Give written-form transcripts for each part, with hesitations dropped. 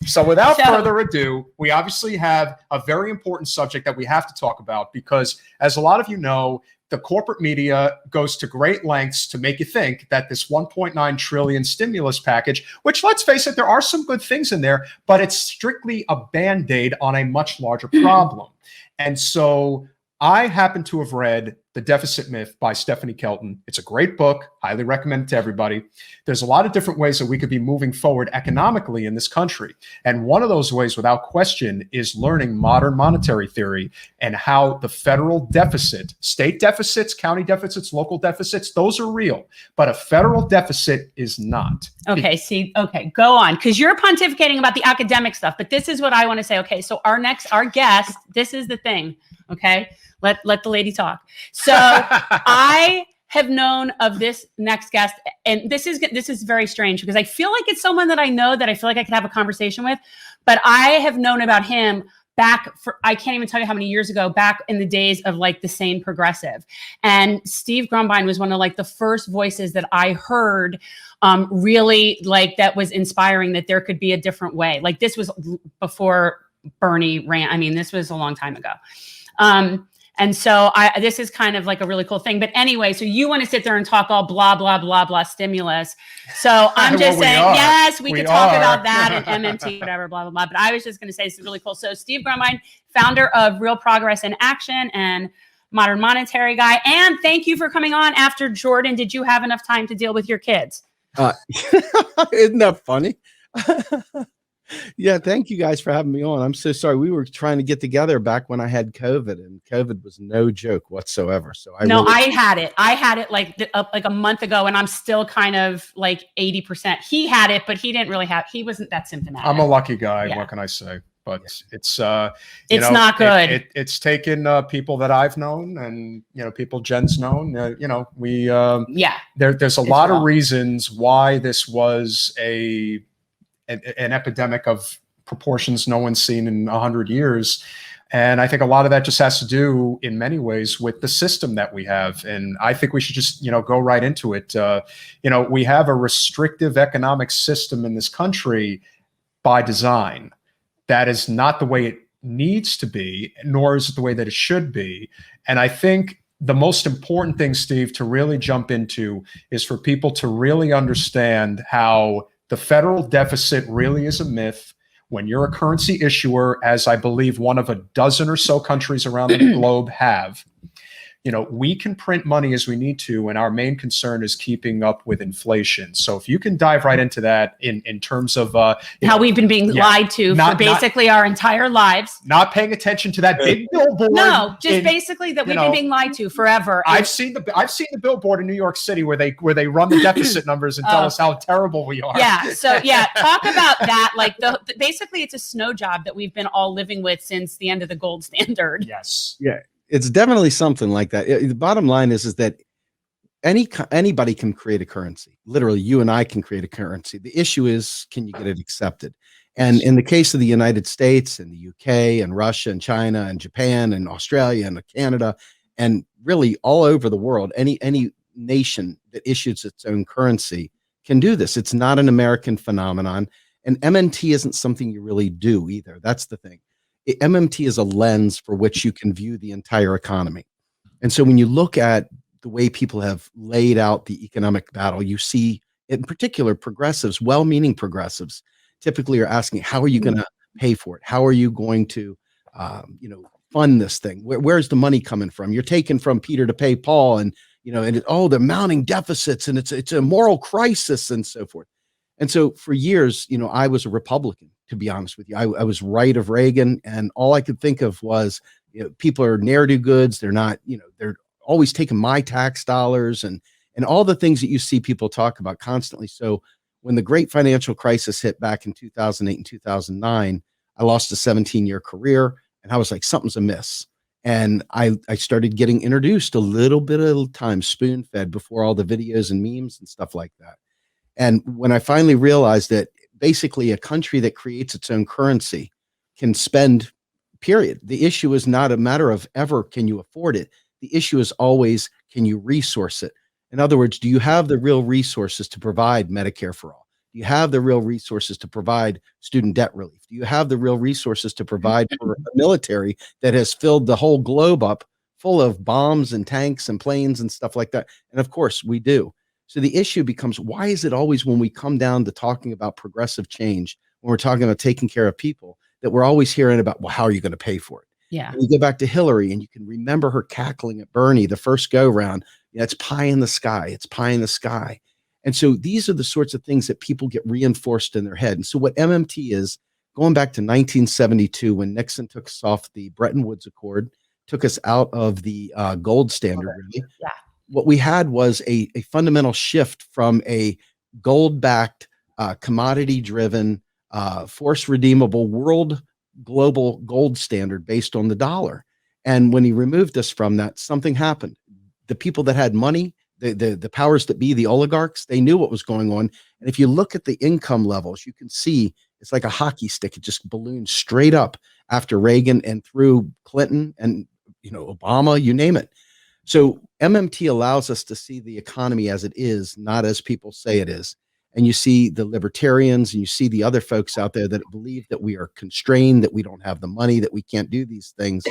So without further ado, we obviously have a very important subject that we have to talk about because, as a lot of you know, the corporate media goes to great lengths to make you think that this 1.9 trillion stimulus package, which, let's face it, there are some good things in there, but it's strictly a Band-Aid on a much larger problem. And so I happen to have read The Deficit Myth by Stephanie Kelton. It's a great book, highly recommend it to everybody. There's a lot of different ways that we could be moving forward economically in this country. And one of those ways, without question, is learning modern monetary theory and how the federal deficit, state deficits, county deficits, local deficits, those are real, but a federal deficit is not. Okay, go on, because you're pontificating about the academic stuff, but this is what I want to say. Okay, so our guest, this is the thing, okay? Let the lady talk. So I have known of this next guest, and this is very strange because I feel like it's someone that I know that I feel like I could have a conversation with, but I have known about him I can't even tell you how many years ago, back in the days of like the Sane Progressive. And Steve Grumbine was one of like the first voices that I heard really like that was inspiring that there could be a different way. Like this was before Bernie ran. I mean, this was a long time ago. And so this is kind of like a really cool thing. But anyway, so you want to sit there and talk all blah, blah, blah, blah stimulus. So I'm just saying, yes, we could talk about that and MMT, whatever, blah, blah, blah. But I was just going to say it's really cool. So Steve Grumbine, founder of Real Progress in Action and Modern Monetary Guy. And thank you for coming on after Jordan. Did you have enough time to deal with your kids? Isn't that funny? Yeah, thank you guys for having me on. I'm so sorry. We were trying to get together back when I had COVID, and COVID was no joke whatsoever. So I had it. I had it like a month ago, and I'm still kind of like 80%. He had it, but he didn't really he wasn't that symptomatic. I'm a lucky guy. Yeah. What can I say? But it's not good. It's taken people that I've known and people Jen's known. There's a lot of reasons why this was an epidemic of proportions no one's seen in 100 years. And I think a lot of that just has to do in many ways with the system that we have. And I think we should just, go right into it. We have a restrictive economic system in this country by design. That is not the way it needs to be, nor is it the way that it should be. And I think the most important thing, Steve, to really jump into is for people to really understand how the federal deficit really is a myth. When you're a currency issuer, as I believe one of a dozen or so countries around the globe have, we can print money as we need to, and our main concern is keeping up with inflation. So if you can dive right into that in terms of how we've been being lied to for basically our entire lives. Not paying attention to that big billboard. No, just basically that we've been being lied to forever. I've seen the billboard in New York City where they run the deficit numbers and tell us how terrible we are. Yeah. So talk about that. Like basically it's a snow job that we've been all living with since the end of the gold standard. Yes. Yeah. It's definitely something like that. The bottom line is that anybody can create a currency. Literally, you and I can create a currency. The issue is, can you get it accepted? And in the case of the United States and the UK and Russia and China and Japan and Australia and Canada and really all over the world, any nation that issues its own currency can do this. It's not an American phenomenon. And MMT isn't something you really do either. That's the thing. MMT is a lens for which you can view the entire economy. And so when you look at the way people have laid out the economic battle, you see, in particular, progressives, well-meaning progressives, typically are asking, how are you going to pay for it? How are you going to, fund this thing? Where's the money coming from? You're taking from Peter to pay Paul, and the mounting deficits, and it's a moral crisis, and so forth. And so for years, I was a Republican, to be honest with you. I was right of Reagan, and all I could think of was, people are ne'er-do-goods. They're not, they're always taking my tax dollars and all the things that you see people talk about constantly. So when the great financial crisis hit back in 2008 and 2009, I lost a 17-year career, and I was like, something's amiss. And I started getting introduced a little bit at a time, spoon-fed, before all the videos and memes and stuff like that. And when I finally realized that basically a country that creates its own currency can spend, period. The issue is not a matter of ever can you afford it. The issue is always, can you resource it? In other words, do you have the real resources to provide Medicare for all? Do you have the real resources to provide student debt relief? Do you have the real resources to provide for a military that has filled the whole globe up full of bombs and tanks and planes and stuff like that? And of course we do. So the issue becomes, why is it always when we come down to talking about progressive change, when we're talking about taking care of people, that we're always hearing about, well, how are you going to pay for it? Yeah. And you go back to Hillary and you can remember her cackling at Bernie the first go round. It's pie in the sky. It's pie in the sky. And so these are the sorts of things that people get reinforced in their head. And so what MMT is, going back to 1972, when Nixon took us off the Bretton Woods Accord, took us out of the gold standard, really. Yeah. What we had was a fundamental shift from a gold-backed, commodity-driven, force redeemable world global gold standard based on the dollar. And when he removed us from that, something happened. The people that had money, the powers that be, the oligarchs, they knew what was going on. And if you look at the income levels, you can see it's like a hockey stick. It just ballooned straight up after Reagan and through Clinton and, Obama, you name it. So MMT allows us to see the economy as it is, not as people say it is. And you see the libertarians and you see the other folks out there that believe that we are constrained, that we don't have the money, that we can't do these things.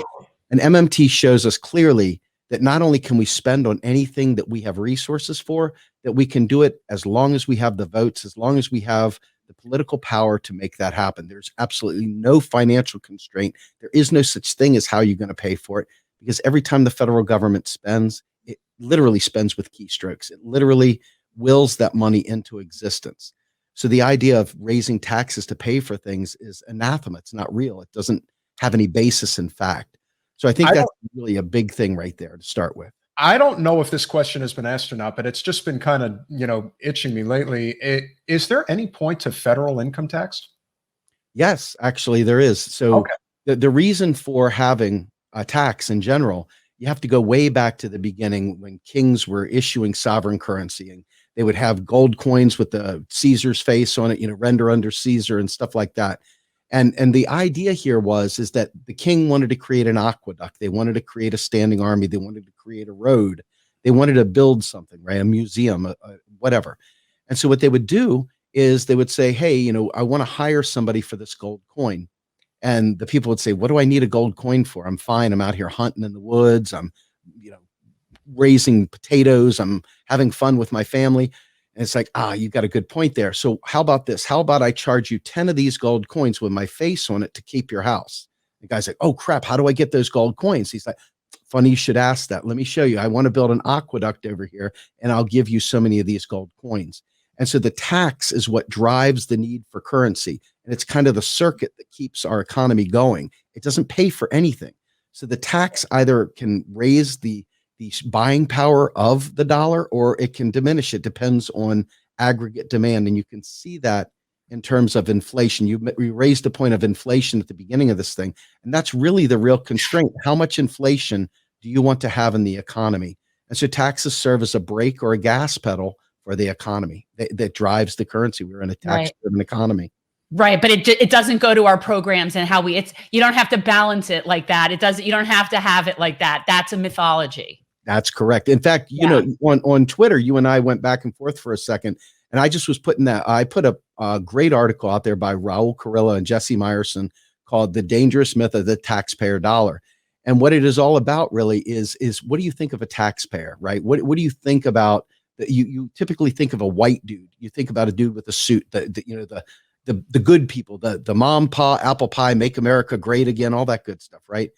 And MMT shows us clearly that not only can we spend on anything that we have resources for, that we can do it as long as we have the votes, as long as we have the political power to make that happen. There's absolutely no financial constraint. There is no such thing as how you're going to pay for it, because every time the federal government spends, it literally spends with keystrokes. It literally wills that money into existence. So the idea of raising taxes to pay for things is anathema. It's not real. It doesn't have any basis in fact. So I think that's really a big thing right there to start with. I don't know if this question has been asked or not, but it's just been kind of, itching me lately. Is there any point to federal income tax? Yes, actually there is. So the reason for having a tax in general, you have to go way back to the beginning when kings were issuing sovereign currency, and they would have gold coins with the Caesar's face on it, render under Caesar and stuff like that. And the idea here is that the king wanted to create an aqueduct. They wanted to create a standing army. They wanted to create a road. They wanted to build something, right? A museum, whatever. And so what they would do is they would say, hey, I want to hire somebody for this gold coin. And the people would say, what do I need a gold coin for? I'm fine. I'm out here hunting in the woods. I'm, raising potatoes. I'm having fun with my family. And it's like, you got a good point there. So how about this? How about I charge you 10 of these gold coins with my face on it to keep your house? The guy's like, oh crap, how do I get those gold coins? He's like, funny you should ask that. Let me show you. I want to build an aqueduct over here and I'll give you so many of these gold coins. And so the tax is what drives the need for currency. And it's kind of the circuit that keeps our economy going. It doesn't pay for anything. So the tax either can raise the buying power of the dollar, or it can diminish. It depends on aggregate demand. And you can see that in terms of inflation. You raised the point of inflation at the beginning of this thing. And that's really the real constraint. How much inflation do you want to have in the economy? And so taxes serve as a brake or a gas pedal for the economy that drives the currency. We're in a tax-driven economy. Right. But it doesn't go to our programs and how you don't have to balance it like that. You don't have to have it like that. That's a mythology. That's correct. In fact, on Twitter, you and I went back and forth for a second, and I just was I put a great article out there by Raul Carrilla and Jesse Meyerson called The Dangerous Myth of the Taxpayer Dollar. And what it is all about really is what do you think of a taxpayer, right? What do you think about you typically think of a white dude. You think about a dude with a suit, the good people, the mom, pa, apple pie, make America great again, all that good stuff, right?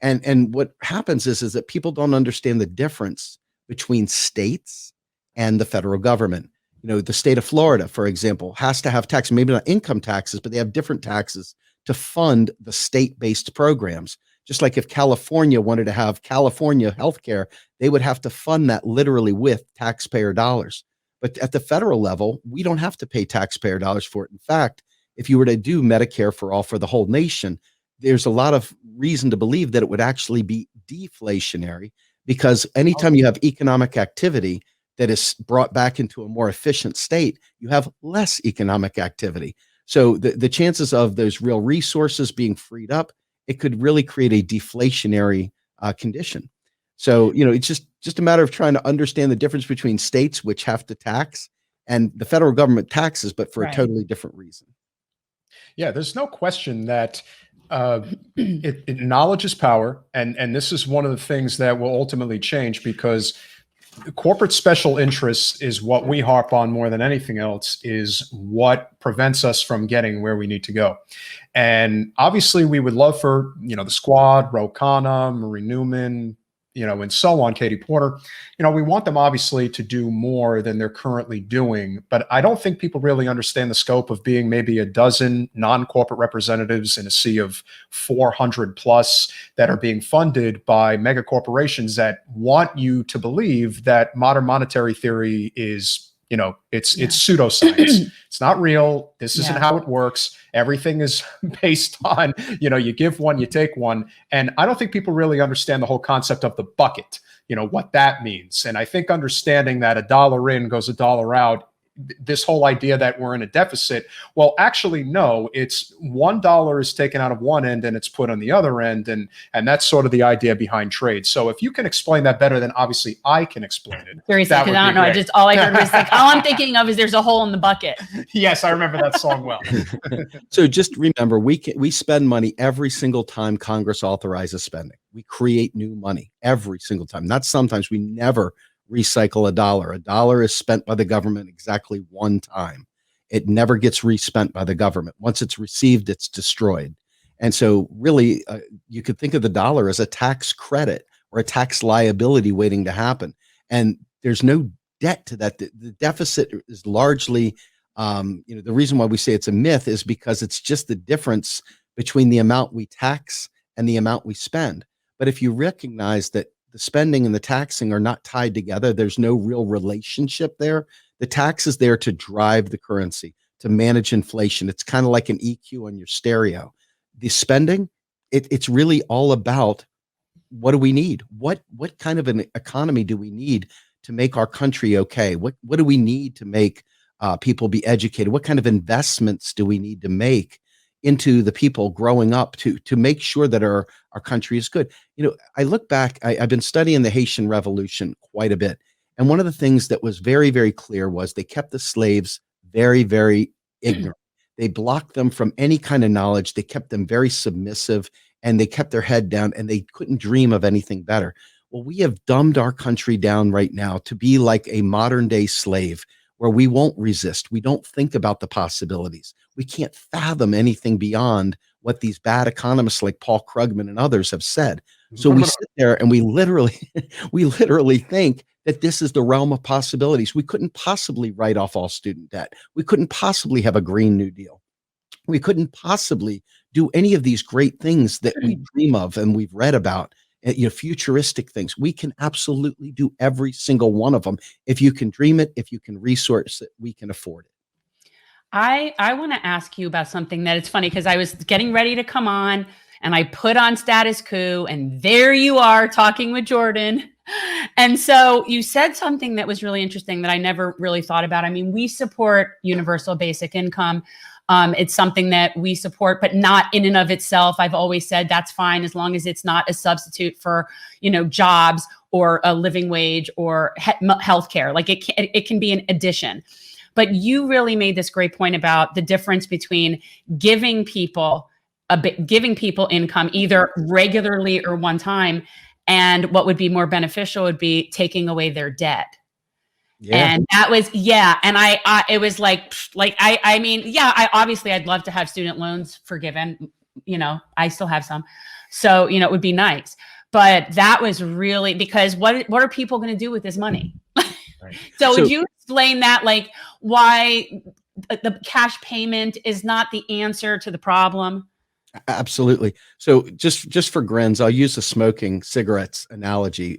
And what happens is that people don't understand the difference between states and the federal government. The state of Florida, for example, has to have taxes, maybe not income taxes, but they have different taxes to fund the state-based programs. Just like if California wanted to have California healthcare, they would have to fund that literally with taxpayer dollars. But at the federal level, we don't have to pay taxpayer dollars for it. In fact, if you were to do Medicare for all for the whole nation, there's a lot of reason to believe that it would actually be deflationary, because anytime you have economic activity that is brought back into a more efficient state, you have less economic activity. So the chances of those real resources being freed up, it could really create a deflationary condition. So, it's just a matter of trying to understand the difference between states, which have to tax, And the federal government taxes, but for a Right. totally different reason. Yeah, there's no question that knowledge is power, and this is one of the things that will ultimately change, because corporate special interests is what we harp on more than anything else, is what prevents us from getting where we need to go. And obviously we would love for, the squad, Ro Khanna, Marie Newman, and so on, Katie Porter, we want them obviously to do more than they're currently doing. But I don't think people really understand the scope of being maybe a dozen non-corporate representatives in a sea of 400 plus that are being funded by mega corporations that want you to believe that modern monetary theory is, it's pseudoscience. It's not real. This isn't how it works. Everything is based on, you give one, you take one. And I don't think people really understand the whole concept of the bucket, what that means. And I think understanding that a dollar in goes a dollar out, this whole idea that we're in a deficit, well, actually, no, it's $1 is taken out of one end and it's put on the other end. And that's sort of the idea behind trade. So if you can explain that better than obviously I can explain it. Seriously, because I don't know. Just all I heard was like, all I'm thinking of is there's a hole in the bucket. Yes, I remember that song well. So just remember, we spend money every single time Congress authorizes spending. We create new money every single time. Not sometimes, we never recycle a dollar. A dollar is spent by the government exactly one time. It never gets respent by the government. Once it's received, it's destroyed. And so really, you could think of the dollar as a tax credit or a tax liability waiting to happen. And there's no debt to that. The deficit is largely, the reason why we say it's a myth is because it's just the difference between the amount we tax and the amount we spend. But if you recognize that the spending and the taxing are not tied together, there's no real relationship there. The tax is there to drive the currency, to manage inflation. It's kind of like an EQ on your stereo. The spending, it's really all about, what do we need? What kind of an economy do we need to make our country okay? What do we need to make people be educated? What kind of investments do we need to make into the people growing up to make sure that our country is good? I look back, I've been studying the Haitian Revolution quite a bit. And one of the things that was very, very clear was they kept the slaves very, very ignorant. They blocked them from any kind of knowledge. They kept them very submissive, and they kept their head down, and they couldn't dream of anything better. Well, we have dumbed our country down right now to be like a modern day slave, where we won't resist. We don't think about the possibilities. We can't fathom anything beyond what these bad economists like Paul Krugman and others have said. So we sit there and we literally think that this is the realm of possibilities. We couldn't possibly write off all student debt. We couldn't possibly have a Green New Deal. We couldn't possibly do any of these great things that we dream of and we've read about, futuristic things. We can absolutely do every single one of them. If you can dream it, if you can resource it, we can afford it. I want to ask you about something that it's funny, because I was getting ready to come on and I put on Status Quo, and there you are talking with Jordan. And so you said something that was really interesting that I never really thought about. I mean, we support universal basic income. It's something that we support, but not in and of itself. I've always said that's fine as long as it's not a substitute for, jobs or a living wage or healthcare. Like it can be an addition. But you really made this great point about the difference between giving people income either regularly or one time, and what would be more beneficial would be taking away their debt. Yeah. And that was, and it was I mean, obviously I'd love to have student loans forgiven, I still have some. So, it would be nice, but that was really, because what are people going to do with this money? Right. So would you explain that, like why the cash payment is not the answer to the problem? Absolutely. So just for grins, I'll use the smoking cigarettes analogy.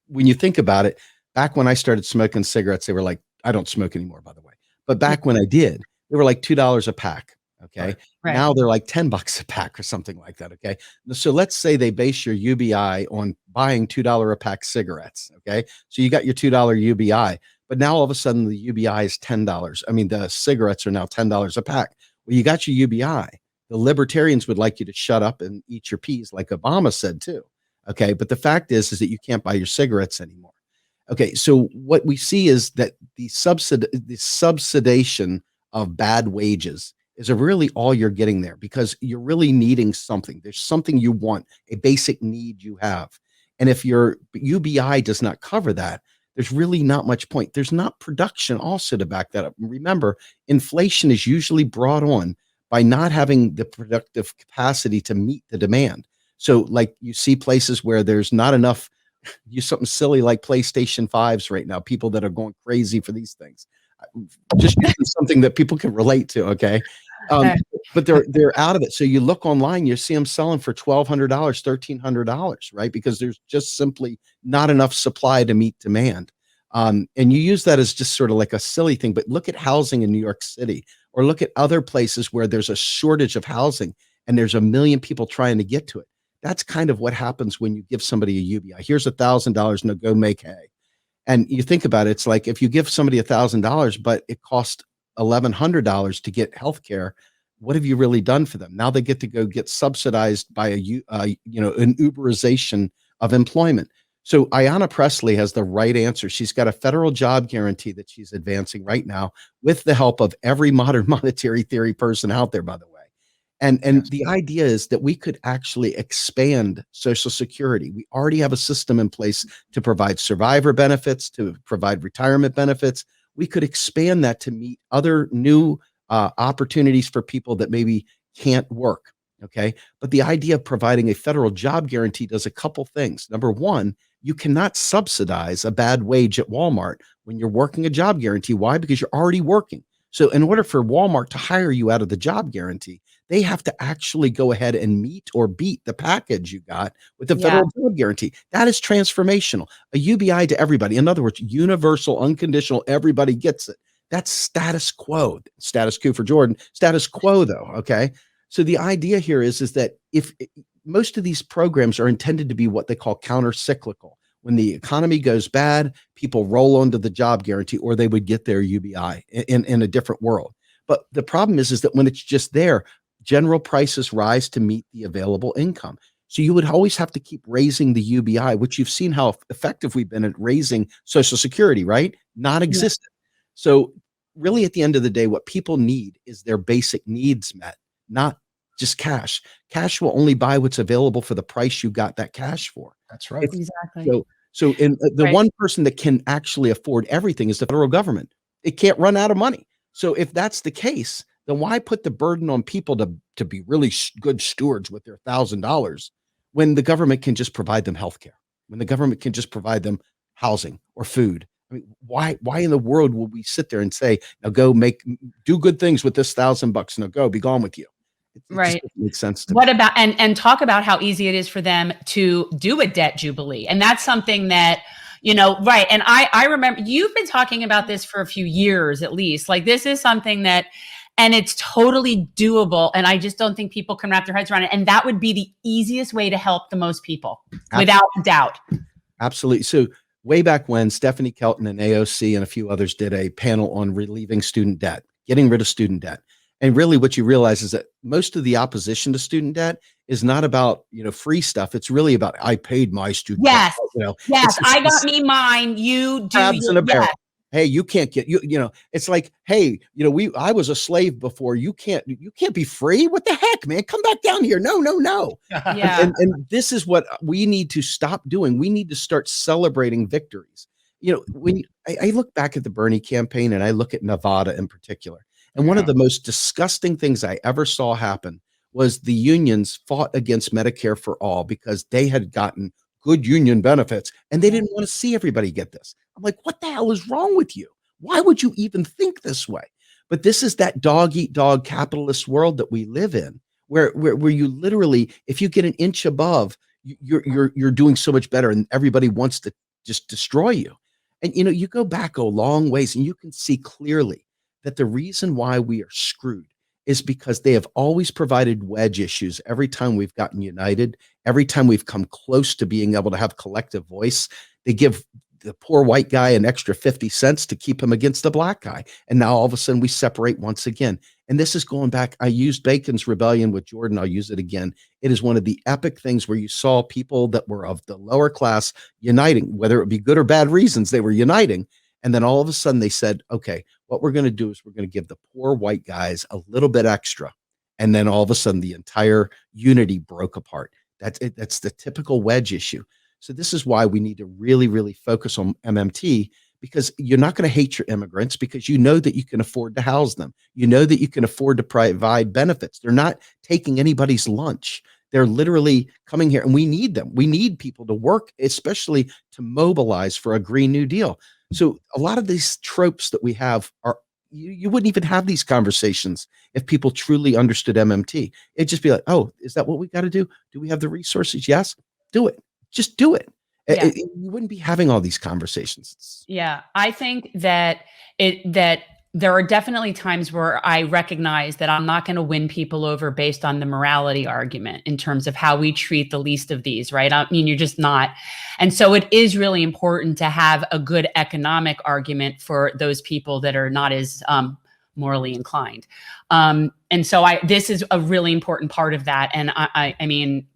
When you think about it, back when I started smoking cigarettes, they were like, I don't smoke anymore, by the way. But back when I did, they were like $2 a pack. Okay. Right. Now they're like $10 a pack or something like that. Okay. So let's say they base your UBI on buying $2 a pack cigarettes. Okay. So you got your $2 UBI, but now all of a sudden the UBI is $10. I mean, the cigarettes are now $10 a pack. Well, you got your UBI. The libertarians would like you to shut up and eat your peas, like Obama said too. Okay. But the fact is that you can't buy your cigarettes anymore. Okay, so what we see is that the subsidization of bad wages is really all you're getting there, because you're really needing something. There's something you want, a basic need you have. And if your UBI does not cover that, there's really not much point. There's not production also to back that up. Remember, inflation is usually brought on by not having the productive capacity to meet the demand. So like you see places where there's not enough, use something silly like PlayStation 5s right now, people that are going crazy for these things. Just using something that people can relate to, okay? But they're out of it. So you look online, you see them selling for $1,200, $1,300, right? Because there's just simply not enough supply to meet demand. And you use that as just sort of like a silly thing, but look at housing in New York City, or look at other places where there's a shortage of housing and there's a million people trying to get to it. That's kind of what happens when you give somebody a UBI. Here's $1,000, now go make hay. And you think about it, it's like if you give somebody $1,000, but it costs $1,100 to get healthcare, what have you really done for them? Now they get to go get subsidized by an Uberization of employment. So Ayanna Pressley has the right answer. She's got a federal job guarantee that she's advancing right now with the help of every modern monetary theory person out there, by the way. And the idea is that we could actually expand Social Security. We already have a system in place to provide survivor benefits, to provide retirement benefits. We could expand that to meet other new opportunities for people that maybe can't work. Okay. But the idea of providing a federal job guarantee does a couple things. Number one, you cannot subsidize a bad wage at Walmart when you're working a job guarantee. Why? Because you're already working. So in order for Walmart to hire you out of the job guarantee, they have to actually go ahead and meet or beat the package you got with the federal job guarantee. That is transformational. A UBI to everybody. In other words, universal, unconditional, everybody gets it. That's status quo. Status quo for Jordan. Status quo, though. Okay. So the idea here is that if most of these programs are intended to be what they call counter-cyclical. When the economy goes bad, people roll onto the job guarantee, or they would get their UBI in a different world. But the problem is that when it's just there, general prices rise to meet the available income. So you would always have to keep raising the UBI, which you've seen how effective we've been at raising Social Security, right? Not existent. So really at the end of the day, what people need is their basic needs met, not just cash. Cash will only buy what's available for the price you got that cash for. That's right. Exactly. So in the one person that can actually afford everything is the federal government. It can't run out of money. So if that's the case, then why put the burden on people to be really good stewards with their $1,000 when the government can just provide them healthcare, when the government can just provide them housing or food? I mean, why in the world will we sit there and say, now go do good things with this $1,000? Now go, be gone with you. It Right. just doesn't make sense to me. What about, and talk about how easy it is for them to do a debt jubilee. And that's something that, right. And I remember you've been talking about this for a few years, at least. Like this is something that, and it's totally doable. And I just don't think people can wrap their heads around it. And that would be the easiest way to help the most people, without doubt. Absolutely. So way back when, Stephanie Kelton and AOC and a few others did a panel on relieving student debt, getting rid of student debt. And really what you realize is that most of the opposition to student debt is not about, free stuff. It's really about, I paid my student debt. Yes. I got me mine. You do. Yes. Hey, you can't get it's like, hey, I was a slave before. You can't be free. What the heck, man? Come back down here. No. Yeah. And this is what we need to stop doing. We need to start celebrating victories. When I look back at the Bernie campaign and I look at Nevada in particular, and one of the most disgusting things I ever saw happen was the unions fought against Medicare for all because they had gotten good union benefits and they didn't want to see everybody get this. I'm like, what the hell is wrong with you? Why would you even think this way? But this is that dog eat dog capitalist world that we live in, where you literally, if you get an inch above, you're doing so much better and everybody wants to just destroy you. And you go back a long ways and you can see clearly that the reason why we are screwed is because they have always provided wedge issues every time we've gotten united, every time we've come close to being able to have collective voice. They give the poor white guy an extra 50 cents to keep him against the black guy. And now all of a sudden we separate once again. And this is going back. I used Bacon's Rebellion with Jordan. I'll use it again. It is one of the epic things where you saw people that were of the lower class uniting, whether it be good or bad reasons, they were uniting. And then all of a sudden they said, okay, what we're going to do is we're going to give the poor white guys a little bit extra. And then all of a sudden the entire unity broke apart. That's it. That's the typical wedge issue. So this is why we need to really, really focus on MMT, because you're not going to hate your immigrants because you know that you can afford to house them. You know that you can afford to provide benefits. They're not taking anybody's lunch. They're literally coming here, and we need them. We need people to work, especially to mobilize for a Green New Deal. So a lot of these tropes that we have are, you wouldn't even have these conversations if people truly understood MMT. It'd just be like, oh, is that what we got to do? Do we have the resources? Yes, do it. Just do it. Yeah. You wouldn't be having all these conversations. Yeah, I think that there are definitely times where I recognize that I'm not going to win people over based on the morality argument in terms of how we treat the least of these, right? I mean, you're just not. And so it is really important to have a good economic argument for those people that are not as morally inclined. And so this is a really important part of that. And I mean,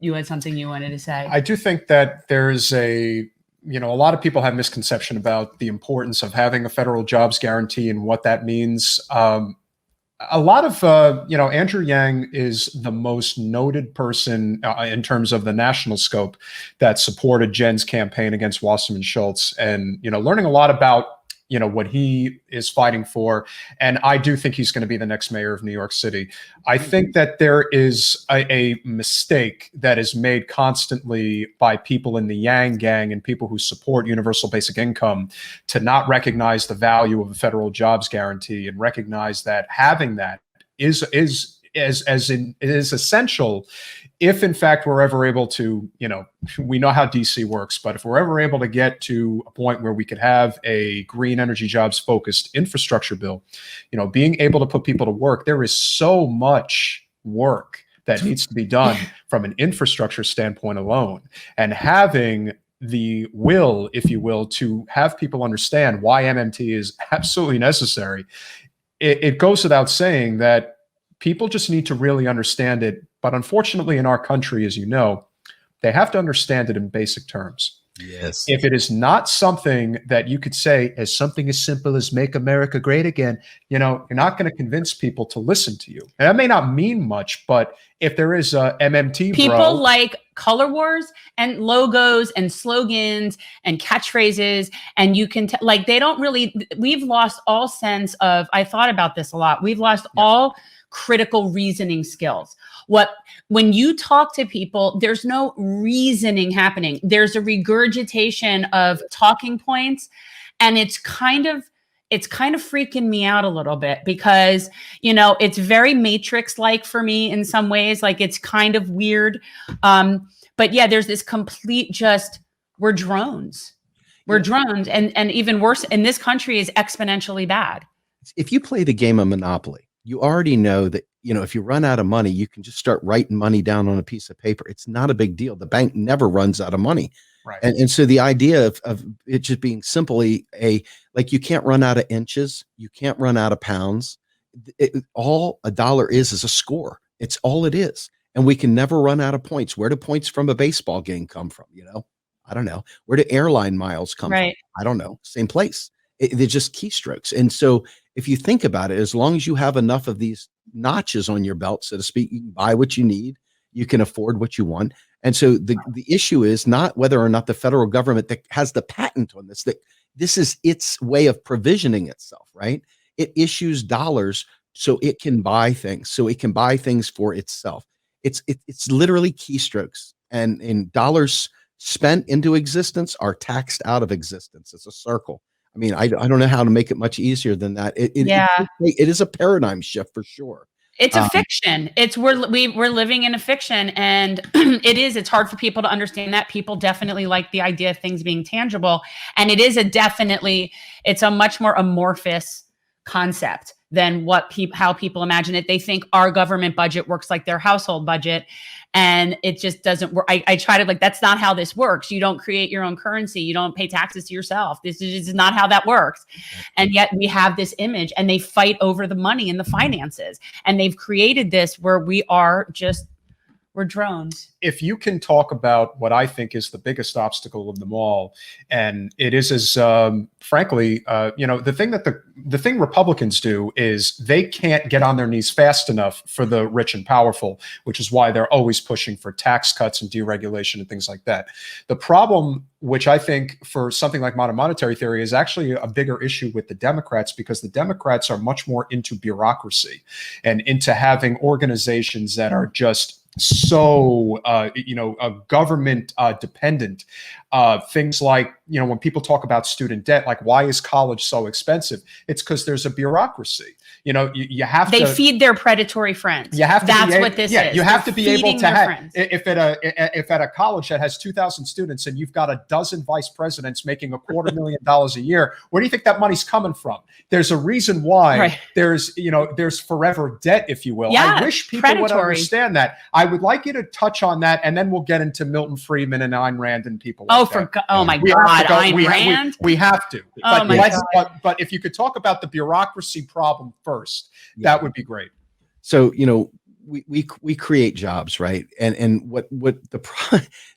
you had something you wanted to say? I do think that there's a lot of people have misconception about the importance of having a federal jobs guarantee and what that means. A lot of, Andrew Yang is the most noted person in terms of the national scope that supported Jen's campaign against Wasserman Schultz, and, learning a lot about what he is fighting for. And I do think he's going to be the next mayor of New York City. I think that there is a mistake that is made constantly by people in the Yang gang and people who support universal basic income to not recognize the value of a federal jobs guarantee and recognize that having that is essential if in fact we're ever able to, we know how DC works, but if we're ever able to get to a point where we could have a green energy jobs focused infrastructure bill, being able to put people to work, there is so much work that needs to be done from an infrastructure standpoint alone. And having the will, if you will, to have people understand why MMT is absolutely necessary, it goes without saying that people just need to really understand it. But unfortunately, in our country, as you know, they have to understand it in basic terms. Yes. If it is not something that you could say as something as simple as make America great again, you're not going to convince people to listen to you. And that may not mean much, but if there is a MMT, people like color wars and logos and slogans and catchphrases, and you can they don't really. We've lost all sense of. I thought about this a lot. We've lost all critical reasoning skills. When you talk to people, there's no reasoning happening. There's a regurgitation of talking points, and it's kind of freaking me out a little bit because, it's very Matrix-like for me in some ways. Like, it's kind of weird. But yeah, there's this complete we're drones. We're drones. And even worse in this country is exponentially bad. If you play the game of Monopoly, you already know that, if you run out of money, you can just start writing money down on a piece of paper. It's not a big deal. The bank never runs out of money. Right. And so the idea of it just being simply you can't run out of inches, you can't run out of pounds. All a dollar is a score. It's all it is. And we can never run out of points. Where do points from a baseball game come from? I don't know. Where do airline miles come from? I don't know. Same place. They're just keystrokes. And so if you think about it, as long as you have enough of these notches on your belt, so to speak, you can buy what you need, you can afford what you want. And so the issue is not whether or not the federal government that has the patent on this, that this is its way of provisioning itself, right? It issues dollars so it can buy things, for itself. It's literally keystrokes, and dollars spent into existence are taxed out of existence. It's a circle. I mean, I don't know how to make it much easier than that. It is a paradigm shift for sure. It's a fiction. We're living in a fiction, and it's hard for people to understand that. People definitely like the idea of things being tangible, and it's a much more amorphous concept than how people imagine it. They think our government budget works like their household budget, and it just doesn't work. I try to that's not how this works. You don't create your own currency. You don't pay taxes to yourself. This is not how that works. And yet we have this image, and they fight over the money and the finances. And they've created this where we're drones. If you can talk about what I think is the biggest obstacle of them all, and it is frankly, the thing Republicans do is they can't get on their knees fast enough for the rich and powerful, which is why they're always pushing for tax cuts and deregulation and things like that. The problem, which I think for something like modern monetary theory, is actually a bigger issue with the Democrats, because the Democrats are much more into bureaucracy and into having organizations that are just so government dependent. Things like, when people talk about student debt, like, why is college so expensive? It's because there's a bureaucracy. You have to. They feed their predatory friends. You have to. That's what this is. You have to be able to have. Friends. If at a college that has 2,000 students and you've got a dozen vice presidents making $250,000 a year, where do you think that money's coming from? There's a reason why there's forever debt, if you will. Yeah, I wish people would understand that. I would like you to touch on that, and then we'll get into Milton Friedman and Ayn Rand and people like that. Oh my God, Ayn Rand. We have to. Oh my God. But if you could talk about the bureaucracy problem first, that would be great. So, we create jobs, right? And what I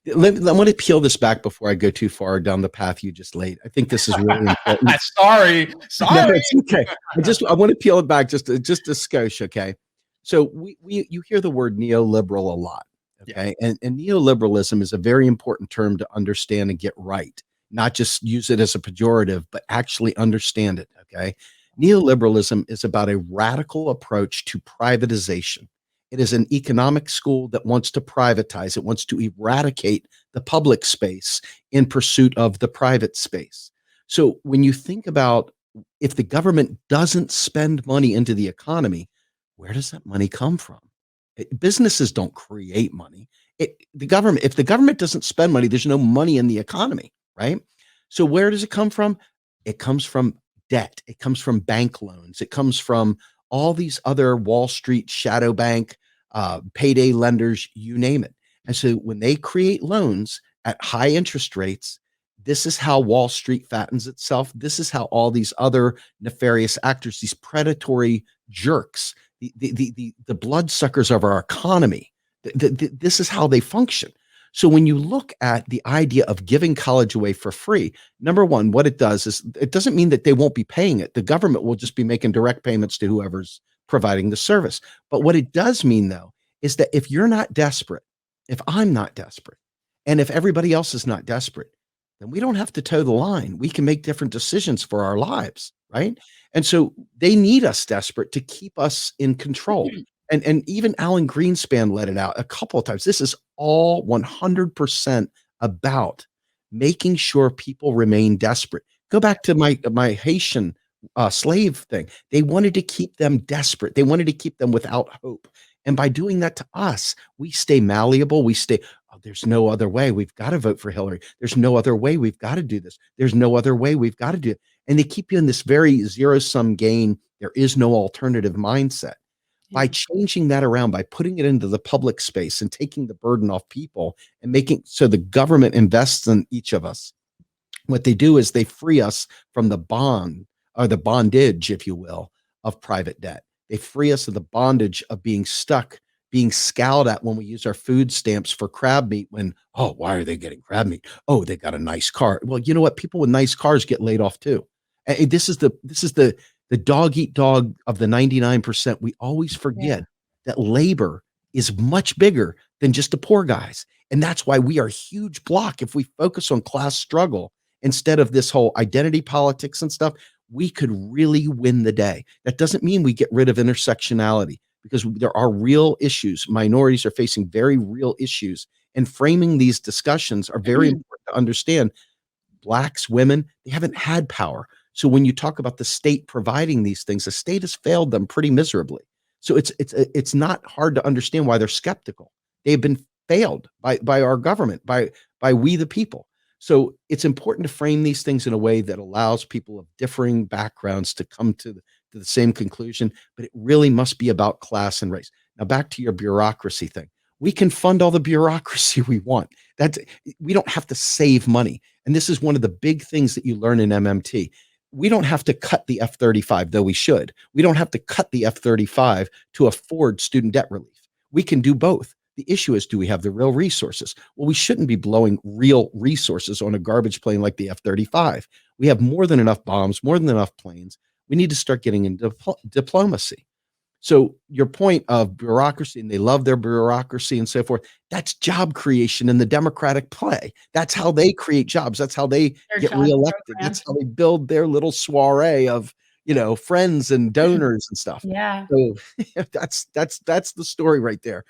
want to peel this back before I go too far down the path you just laid. I think this is really important. Sorry. No, it's okay. I want to peel it back just a skosh, okay? So you hear the word neoliberal a lot, okay? Yeah. And neoliberalism is a very important term to understand and get right, not just use it as a pejorative, but actually understand it, okay? Neoliberalism is about a radical approach to privatization. It is an economic school that wants to privatize. It wants to eradicate the public space in pursuit of the private space. So when you think about, if the government doesn't spend money into the economy, where does that money come from? Businesses don't create money. If the government doesn't spend money, there's no money in the economy, right? So where does it come from? It comes from debt. It comes from bank loans. It comes from all these other Wall Street shadow bank, payday lenders, you name it. And so when they create loans at high interest rates, this is how Wall Street fattens itself. This is how all these other nefarious actors, these predatory jerks, the bloodsuckers of our economy, this is how they function. So when you look at the idea of giving college away for free, number one, what it does is, it doesn't mean that they won't be paying it. The government will just be making direct payments to whoever's providing the service. But what it does mean, though, is that if you're not desperate, if I'm not desperate, and if everybody else is not desperate, then we don't have to toe the line. We can make different decisions for our lives, right? And so they need us desperate to keep us in control. And even Alan Greenspan let it out a couple of times. This is all 100% about making sure people remain desperate. Go back to my Haitian slave thing. They wanted to keep them desperate. They wanted to keep them without hope. And by doing that to us, we stay malleable. We stay, there's no other way. We've got to vote for Hillary. There's no other way. We've got to do this. There's no other way. We've got to do it. And they keep you in this very zero-sum game. There is no alternative mindset. By changing that around, by putting it into the public space and taking the burden off people and making so the government invests in each of us, what they do is they free us from the bond, or the bondage, if you will, of private debt. They free us of the bondage of being stuck, being scowled at when we use our food stamps for crab meat when, oh, why are they getting crab meat? Oh, they got a nice car. Well, you know what? People with nice cars get laid off too. And this is the dog eat dog of the 99%. We always forget that labor is much bigger than just the poor guys. And that's why we are a huge block. If we focus on class struggle instead of this whole identity politics and stuff, we could really win the day. That doesn't mean we get rid of intersectionality, because there are real issues. Minorities are facing very real issues, and framing these discussions are very important to understand. Blacks, women, they haven't had power. So when you talk about the state providing these things, the state has failed them pretty miserably. So it's not hard to understand why they're skeptical. They've been failed by our government, by we the people. So it's important to frame these things in a way that allows people of differing backgrounds to come to to the same conclusion, but it really must be about class and race. Now, back to your bureaucracy thing. We can fund all the bureaucracy we want. We don't have to save money. And this is one of the big things that you learn in MMT. We don't have to cut the F-35, though we should. We don't have to cut the F-35 to afford student debt relief. We can do both. The issue is, do we have the real resources? Well, we shouldn't be blowing real resources on a garbage plane like the F-35. We have more than enough bombs, more than enough planes. We need to start getting into diplomacy. So your point of bureaucracy, and they love their bureaucracy and so forth, that's job creation in the Democratic play. That's how they create jobs. That's how they get reelected. Program. That's how they build their little soiree of, friends and donors and stuff. Yeah. So that's the story right there.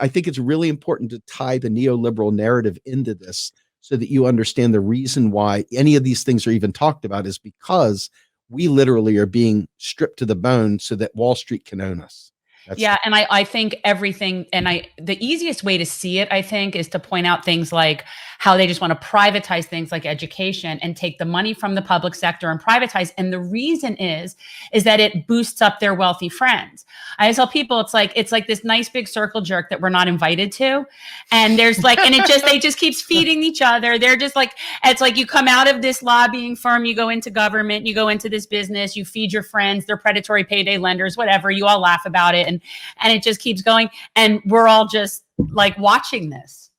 I think it's really important to tie the neoliberal narrative into this so that you understand the reason why any of these things are even talked about is because we literally are being stripped to the bone so that Wall Street can own us. And I think everything, the easiest way to see it, I think, is to point out things like how they just want to privatize things like education and take the money from the public sector and privatize. And the reason is that it boosts up their wealthy friends. I tell people it's like this nice big circle jerk that we're not invited to. And there's like, and they just keeps feeding each other. They're just like, it's like you come out of this lobbying firm, you go into government, you go into this business, you feed your friends, they're predatory payday lenders, whatever, you all laugh about it. And it just keeps going. And we're all just like watching this.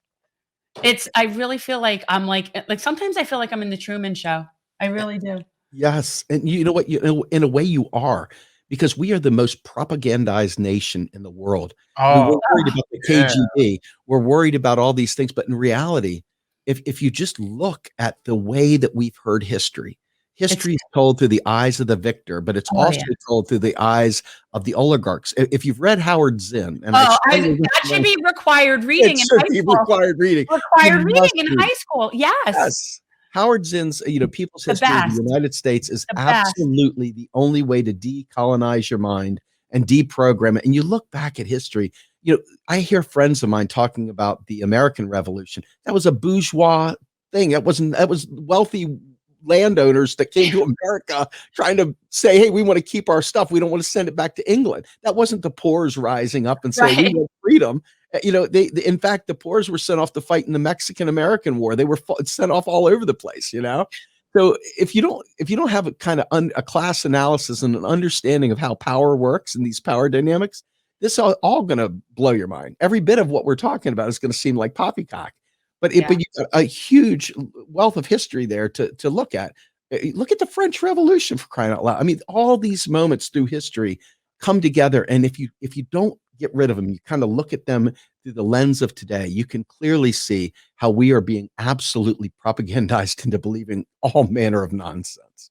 I really feel like I'm like sometimes I feel like I'm in the Truman Show. I really do. Yes. And you know what, in a way you are, because we are the most propagandized nation in the world. Oh, we're worried about the KGB. Yeah. We're worried about all these things. But in reality, if you just look at the way that we've heard history is told through the eyes of the victor, but it's also told through the eyes of the oligarchs. If you've read Howard Zinn, and that should be required reading in high school. Required reading In high school. Yes. Howard Zinn's, People's History of the United States is absolutely the only way to decolonize your mind and deprogram it. And you look back at history, I hear friends of mine talking about the American Revolution. That was a bourgeois thing. That was wealthy landowners that came to America trying to say, hey, we want to keep our stuff. We don't want to send it back to England. That wasn't the poors rising up and saying we want freedom. They in fact, the poors were sent off to fight in the Mexican-American War. They were sent off all over the place, So if you don't have a kind of a class analysis and an understanding of how power works and these power dynamics, this is all going to blow your mind. Every bit of what we're talking about is going to seem like poppycock. But you've got a huge wealth of history there to look at. Look at the French Revolution, for crying out loud. I mean, all these moments through history come together. And if you don't get rid of them, you kind of look at them through the lens of today, you can clearly see how we are being absolutely propagandized into believing all manner of nonsense.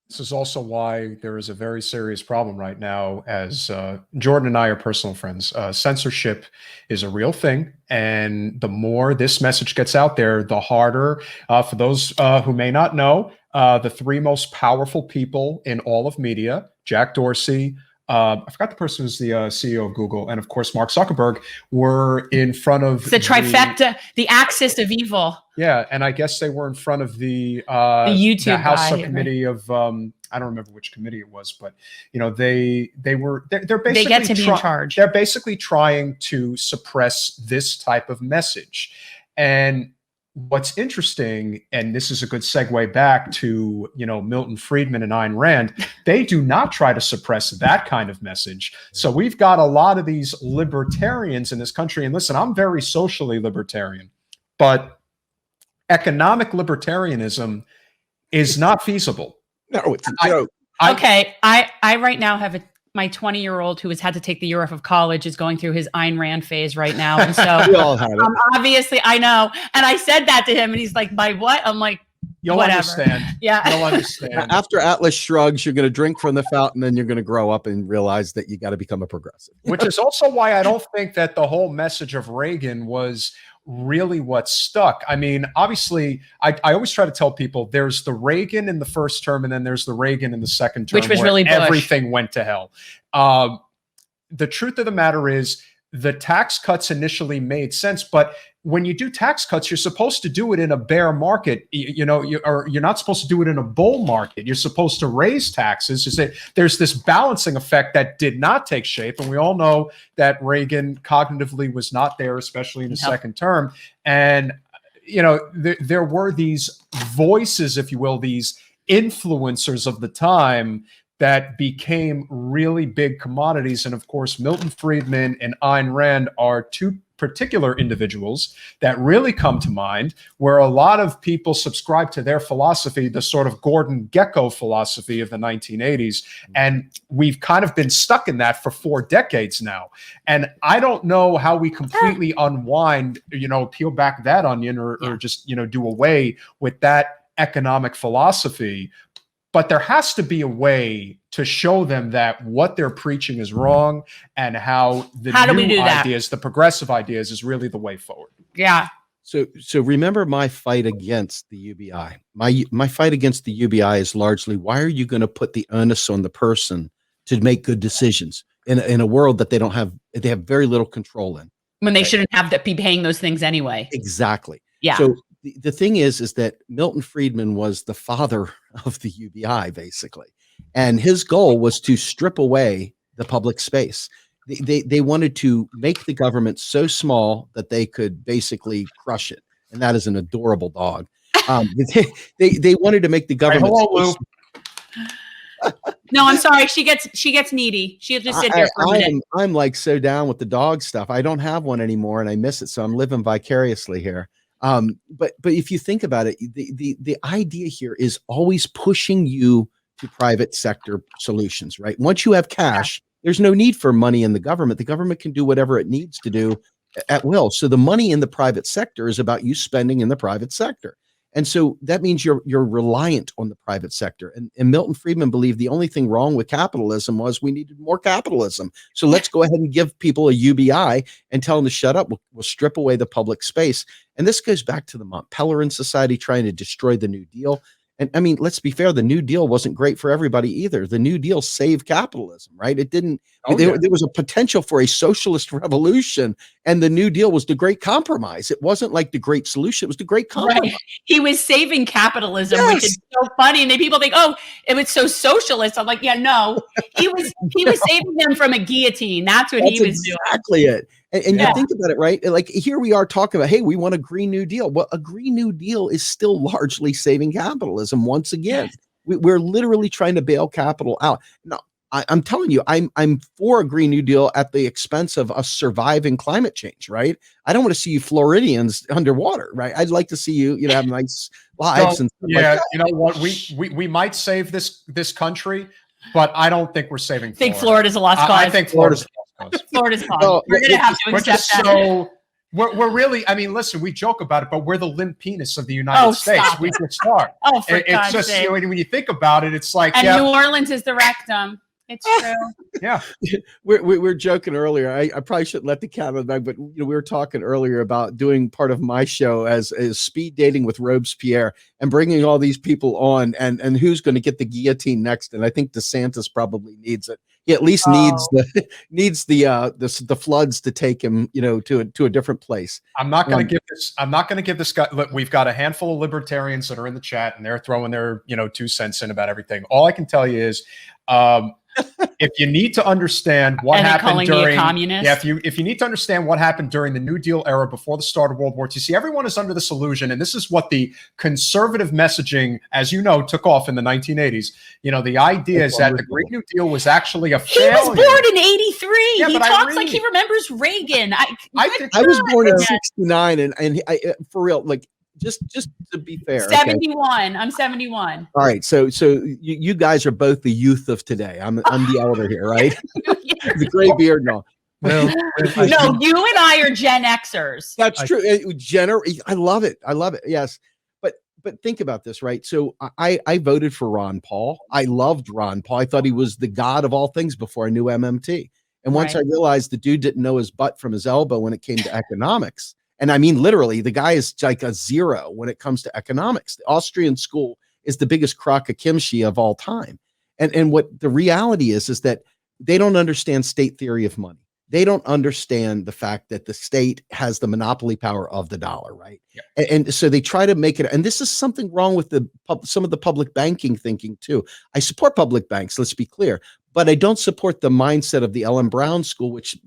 This is also why there is a very serious problem right now, as Jordan and I are personal friends. Censorship is a real thing. And the more this message gets out there, the harder, for those who may not know, the three most powerful people in all of media, Jack Dorsey, I forgot the person who's the CEO of Google, and of course, Mark Zuckerberg, were in front of the trifecta, the axis of evil. Yeah, and I guess they were in front of the YouTube House subcommittee of I don't remember which committee it was, but they're basically they get to be in charge. They're basically trying to suppress this type of message. And what's interesting, and this is a good segue back to Milton Friedman and Ayn Rand, they do not try to suppress that kind of message. So we've got a lot of these libertarians in this country, and listen, I'm very socially libertarian, but economic libertarianism is not feasible. No, it's a joke. I right now have my 20-year-old who has had to take the year off of college is going through his Ayn Rand phase right now. And so we all had it. Obviously, I know. And I said that to him and he's like, by what? I'm like, you'll whatever. Understand. Yeah. You'll understand. After Atlas shrugs, you're going to drink from the fountain, then you're going to grow up and realize that you got to become a progressive. Which is also why I don't think that the whole message of Reagan was really what stuck. I mean, obviously, I always try to tell people there's the Reagan in the first term and then there's the Reagan in the second term, which was really Bush. Everything went to hell. The truth of the matter is the tax cuts initially made sense, but when you do tax cuts, you're supposed to do it in a bear market. You're not supposed to do it in a bull market. You're supposed to raise taxes. You say there's this balancing effect that did not take shape, and we all know that Reagan cognitively was not there, especially in his second term. And there were these voices, if you will, these influencers of the time that became really big commodities. And of course, Milton Friedman and Ayn Rand are two particular individuals that really come to mind, where a lot of people subscribe to their philosophy, the sort of Gordon Gekko philosophy of the 1980s. And we've kind of been stuck in that for 4 decades now. And I don't know how we completely unwind, peel back that onion or just, do away with that economic philosophy. But there has to be a way to show them that what they're preaching is wrong, and how the new ideas, the progressive ideas, is really the way forward. Yeah. So remember my fight against the UBI. My fight against the UBI is largely, why are you going to put the onus on the person to make good decisions in a world that they have very little control in, when they shouldn't have to be paying those things anyway. Exactly. Yeah. So the thing is that Milton Friedman was the father of the UBI, basically. And his goal was to strip away the public space. They wanted to make the government so small that they could basically crush it. And that is an adorable dog. They wanted to make the government. No, I'm sorry. She gets needy. She'll just sit there for a minute. I'm like so down with the dog stuff. I don't have one anymore and I miss it. So I'm living vicariously here. But if you think about it, the idea here is always pushing you to private sector solutions, right? Once you have cash, there's no need for money in the government. The government can do whatever it needs to do at will. So the money in the private sector is about you spending in the private sector. And so that means you're reliant on the private sector. And Milton Friedman believed the only thing wrong with capitalism was we needed more capitalism. So let's go ahead and give people a UBI and tell them to shut up. We'll strip away the public space. And this goes back to the Mont Pelerin Society trying to destroy the New Deal. And I mean, let's be fair, the New Deal wasn't great for everybody either. The New Deal saved capitalism, right? It didn't, there was a potential for a socialist revolution, and the New Deal was the great compromise. It wasn't like the great solution, it was the great compromise. Right. He was saving capitalism, which is so funny. And then people think, oh, it was so socialist. I'm like, yeah, no, he was saving them from a guillotine. That's what he was doing. Exactly it. And you think about it, right? Like here we are talking about, hey, we want a Green New Deal. Well, a Green New Deal is still largely saving capitalism. Once again, we're literally trying to bail capital out. Now, I'm telling you, I'm for a Green New Deal at the expense of us surviving climate change, right? I don't want to see you Floridians underwater, right? I'd like to see you, have nice lives. So, and stuff yeah, like that. you know what? We might save this country, but I don't think we're saving. I think Florida's a lost cause. I think Florida's a lost cause. Florida's fine. Well, we're going to have to accept that. So we're really, I mean, listen, we joke about it, but we're the limp penis of the United States. We could start. Oh, for God's it's just, sake. when you think about it, it's like, and New Orleans is the rectum. It's true. Yeah. We're joking earlier. I probably shouldn't let the cat out of the bag, but we were talking earlier about doing part of my show as speed dating with Robespierre and bringing all these people on and who's going to get the guillotine next. And I think DeSantis probably needs it. He at least needs the floods to take him, to a different place. I'm not going to give this guy. Look, we've got a handful of libertarians that are in the chat and they're throwing their 2 cents in about everything. All I can tell you is, if you need to understand what happened during, if you need to understand what happened during the New Deal era before the start of World War II, see, everyone is under this illusion, and this is what the conservative messaging, as you know, took off in the 1980s. The idea is that the Great New Deal was actually a failure. He was born in '83. Yeah, he talks like he remembers Reagan. I was born in '69, and I, for real, like. Just to be fair, 71. Okay. I'm 71. All right, so you guys are both the youth of today. I'm the elder here, right? The gray beard, no. No, you and I are Gen Xers. That's true. I love it. I love it. Yes, but think about this, right? So I voted for Ron Paul. I loved Ron Paul. I thought he was the god of all things before I knew MMT. And once I realized the dude didn't know his butt from his elbow when it came to economics. And I mean, literally, the guy is like a zero when it comes to economics. The Austrian school is the biggest crock of kimchi of all time. And what the reality is that they don't understand state theory of money. They don't understand the fact that the state has the monopoly power of the dollar, right? Yeah. And so they try to make it, and this is something wrong with some of the public banking thinking too. I support public banks, let's be clear, but I don't support the mindset of the Ellen Brown school, which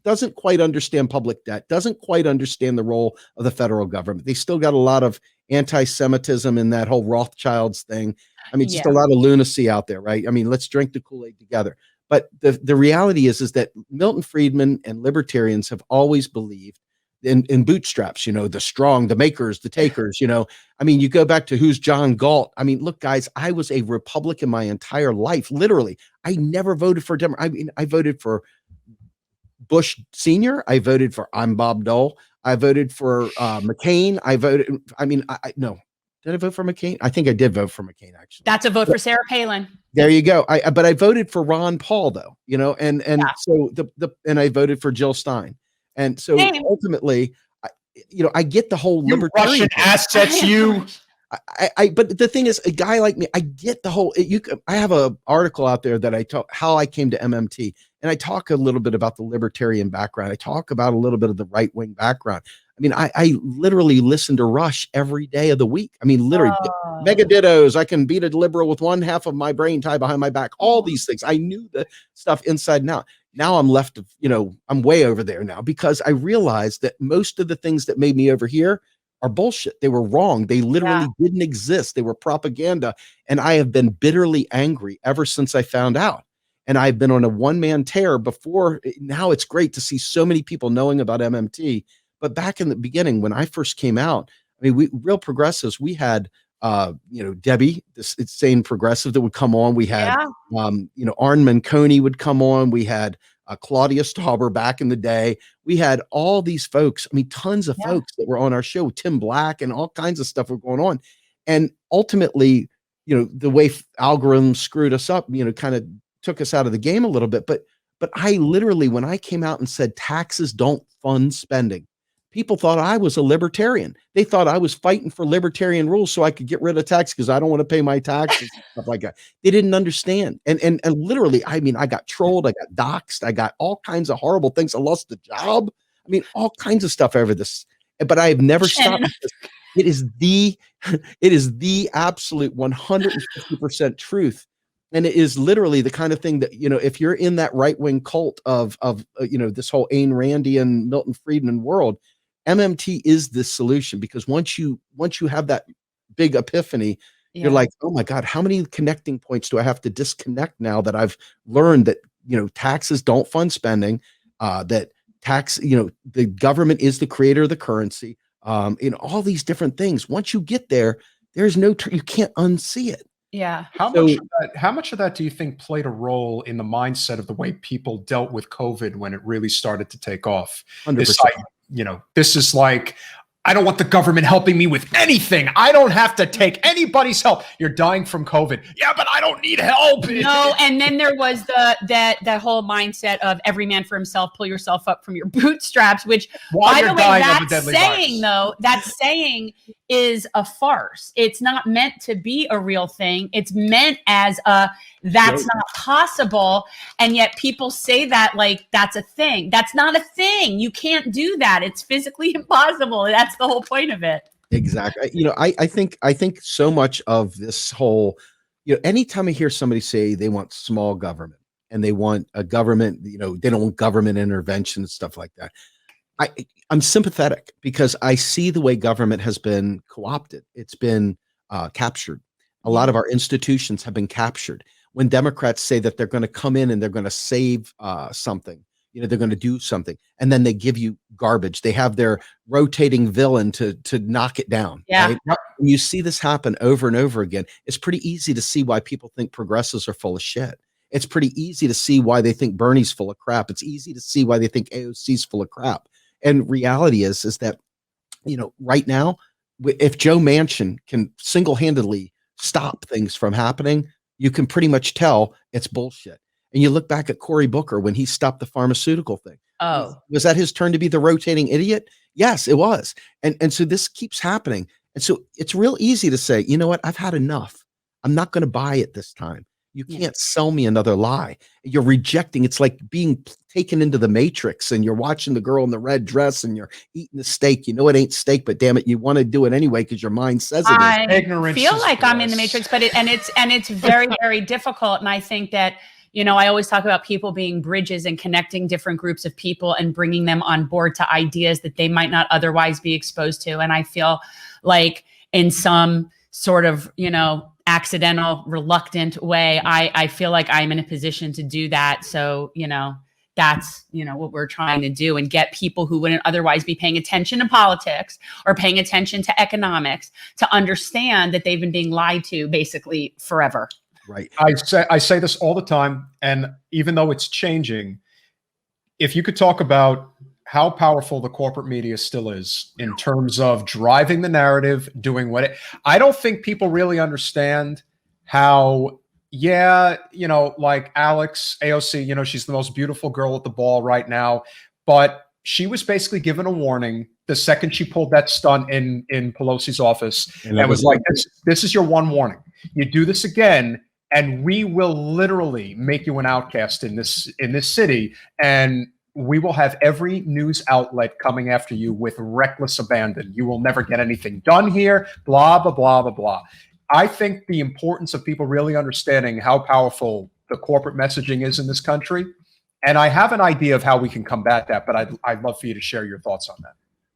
doesn't quite understand public debt, doesn't quite understand the role of the federal government. They still got a lot of anti-Semitism in that whole Rothschilds thing. I mean, just a lot of lunacy out there, right? I mean, let's drink the Kool-Aid together. But the reality is that Milton Friedman and libertarians have always believed in bootstraps, the strong, the makers, the takers, I mean, you go back to who's John Galt. I mean, look, guys, I was a Republican my entire life. Literally, I never voted for Democrat. I mean, I voted for Bush Sr. I voted for Bob Dole. I voted for McCain. No. Did I vote for McCain? I think I did vote for McCain, actually. That's a vote for Sarah Palin. There you go. But I voted for Ron Paul, though, and so and I voted for Jill Stein. And so ultimately, I get the whole libertarian Russian assets, but the thing is, a guy like me, I get the whole, I have an article out there that I talk how I came to MMT, and I talk a little bit about the libertarian background. I talk about a little bit of the right-wing background. I mean, I literally listen to Rush every day of the week. I mean, literally, mega dittos. I can beat a liberal with one half of my brain tied behind my back. All these things. I knew the stuff inside and out. Now I'm left, I'm way over there now because I realized that most of the things that made me over here are bullshit. They were wrong. They literally didn't exist. They were propaganda. And I have been bitterly angry ever since I found out. And I've been on a one-man tear before. Now it's great to see so many people knowing about MMT. But back in the beginning, when I first came out, I mean, we real progressives, we had, Debbie, this insane progressive that would come on. We had, Arn Manconi would come on. We had Claudia Stauber back in the day. We had all these folks. I mean, tons of folks that were on our show, Tim Black and all kinds of stuff were going on. And ultimately, the way algorithms screwed us up, kind of took us out of the game a little bit. But I literally, when I came out and said taxes don't fund spending, people thought I was a libertarian. They thought I was fighting for libertarian rules so I could get rid of tax because I don't want to pay my taxes and stuff like that. They didn't understand. And literally, I mean, I got trolled, I got doxxed, I got all kinds of horrible things. I lost the job. I mean, all kinds of stuff over this. But I have never stopped. It is the absolute 150% truth. And it is literally the kind of thing that, if you're in that right-wing cult of this whole Ayn Randian, Milton Friedman world, MMT is the solution, because once you have that big epiphany, you're like, oh my God, how many connecting points do I have to disconnect now that I've learned that, taxes don't fund spending, that the government is the creator of the currency, all these different things. Once you get there, there's you can't unsee it. Yeah. How much of that do you think played a role in the mindset of the way people dealt with COVID when it really started to take off? 100%. It's like, this is like, I don't want the government helping me with anything. I don't have to take anybody's help. You're dying from COVID. Yeah, but I don't need help. No, and then there was that whole mindset of every man for himself, pull yourself up from your bootstraps, which, by the way, that saying is a farce. It's not meant to be a real thing. It's meant as that's not possible. And yet people say that like that's a thing. That's not a thing. You can't do that. It's physically impossible. That's the whole point of it. Exactly. I think so much of this whole, anytime I hear somebody say they want small government and they want a government, they don't want government intervention and stuff like that. I'm sympathetic because I see the way government has been co-opted. It's been captured. A lot of our institutions have been captured. When Democrats say that they're going to come in and they're going to save something, they're going to do something, and then they give you garbage. They have their rotating villain to knock it down. Yeah. Right? When you see this happen over and over again, it's pretty easy to see why people think progressives are full of shit. It's pretty easy to see why they think Bernie's full of crap. It's easy to see why they think AOC's full of crap. And reality is that, right now, if Joe Manchin can single-handedly stop things from happening, you can pretty much tell it's bullshit. And you look back at Cory Booker when he stopped the pharmaceutical thing. Oh, was that his turn to be the rotating idiot? Yes, it was. And so this keeps happening. And so it's real easy to say, you know what? I've had enough. I'm not going to buy it this time. You can't sell me another lie. You're rejecting. It's like being taken into the Matrix, and you're watching the girl in the red dress and you're eating the steak. You know it ain't steak, but damn it, you want to do it anyway because your mind says it is. I Ignorance feel is like I'm in the bliss. Matrix, but it's very, very difficult. And I think that, you know, I always talk about people being bridges and connecting different groups of people and bringing them on board to ideas that they might not otherwise be exposed to. And I feel like in some sort of, you know, accidental, reluctant way, I feel like I'm in a position to do that. So, you know, that's, you know, what we're trying to do, and get people who wouldn't otherwise be paying attention to politics or paying attention to economics to understand that they've been being lied to basically forever. Right. I say this all the time, and even though it's changing, if you could talk about how powerful the corporate media still is in terms of driving the narrative, doing what it, I don't think people really understand how, yeah, you know, like Alex AOC, you know, she's the most beautiful girl at the ball right now, but she was basically given a warning the second she pulled that stunt in Pelosi's office, and was like, this is your one warning. You do this again, and we will literally make you an outcast in this city, and we will have every news outlet coming after you with reckless abandon. You will never get anything done here, blah, blah, blah, blah, blah. I think the importance of people really understanding how powerful the corporate messaging is in this country. And I have an idea of how we can combat that, but I'd love for you to share your thoughts on that.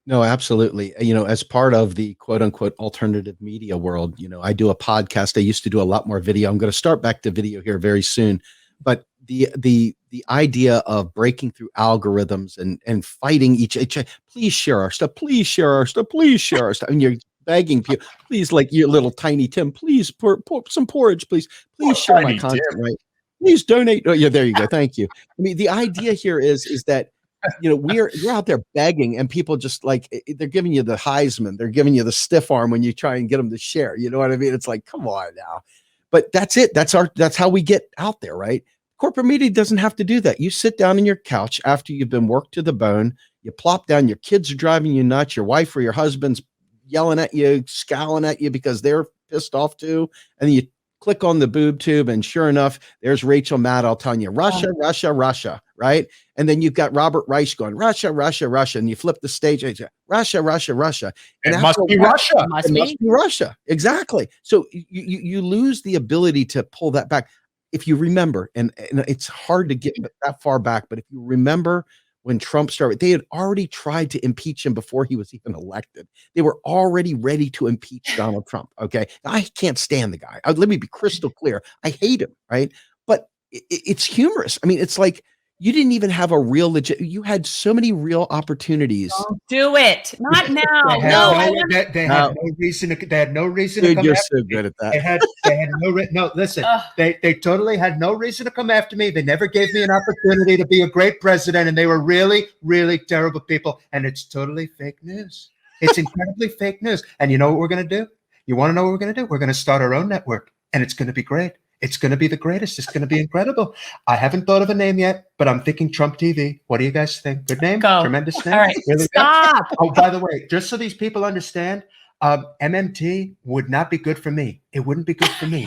No, absolutely. You know, as part of the quote unquote alternative media world, you know, I do a podcast. I used to do a lot more video. I'm going to start back to video here very soon. But the idea of breaking through algorithms and fighting each, please share our stuff, please share our stuff, please share our stuff. And you're begging people, please, like your little tiny Tim, please pour some porridge, please share my content, right? Please donate. Oh, yeah, there you go. Thank you. I mean, the idea here is that, you know, you're out there begging, and people just like, they're giving you the Heisman, they're giving you the stiff arm when you try and get them to share. You know what I mean? It's like, come on now. But that's it. That's how we get out there, right? Corporate media doesn't have to do that. You sit down on your couch after you've been worked to the bone, you plop down, your kids are driving you nuts, your wife or your husband's yelling at you, scowling at you because they're pissed off too, and then you click on the boob tube, and sure enough, there's Rachel Maddow telling you Russia, Russia, Russia, right? And then you've got Robert Reich going Russia, Russia, Russia, and you flip the stage and you say, Russia, Russia, Russia. And it must be Russia. It must be Russia. Exactly. So you lose the ability to pull that back. If you remember, and it's hard to get that far back, but if you remember when Trump started, they had already tried to impeach him before he was even elected. They were already ready to impeach Donald Trump. Okay. I can't stand the guy. Let me be crystal clear. I hate him. Right. But it's humorous. I mean, it's like, you didn't even have a real you had so many real opportunities. Don't do it. Not now. They had no reason to Dude, come you're after so me. good at that. They had no listen. They totally had no reason to come after me. They never gave me an opportunity to be a great president, and they were really, really terrible people. And it's totally fake news. It's incredibly fake news. And you know what we're going to do? You want to know what we're going to do? We're going to start our own network, and it's going to be great. It's going to be the greatest. It's going to be incredible. I haven't thought of a name yet, but I'm thinking Trump TV. What do you guys think? Good name? Go. Tremendous name? All right. Really Stop. good? Oh, by the way, just so these people understand, MMT would not be good for me. It wouldn't be good for me.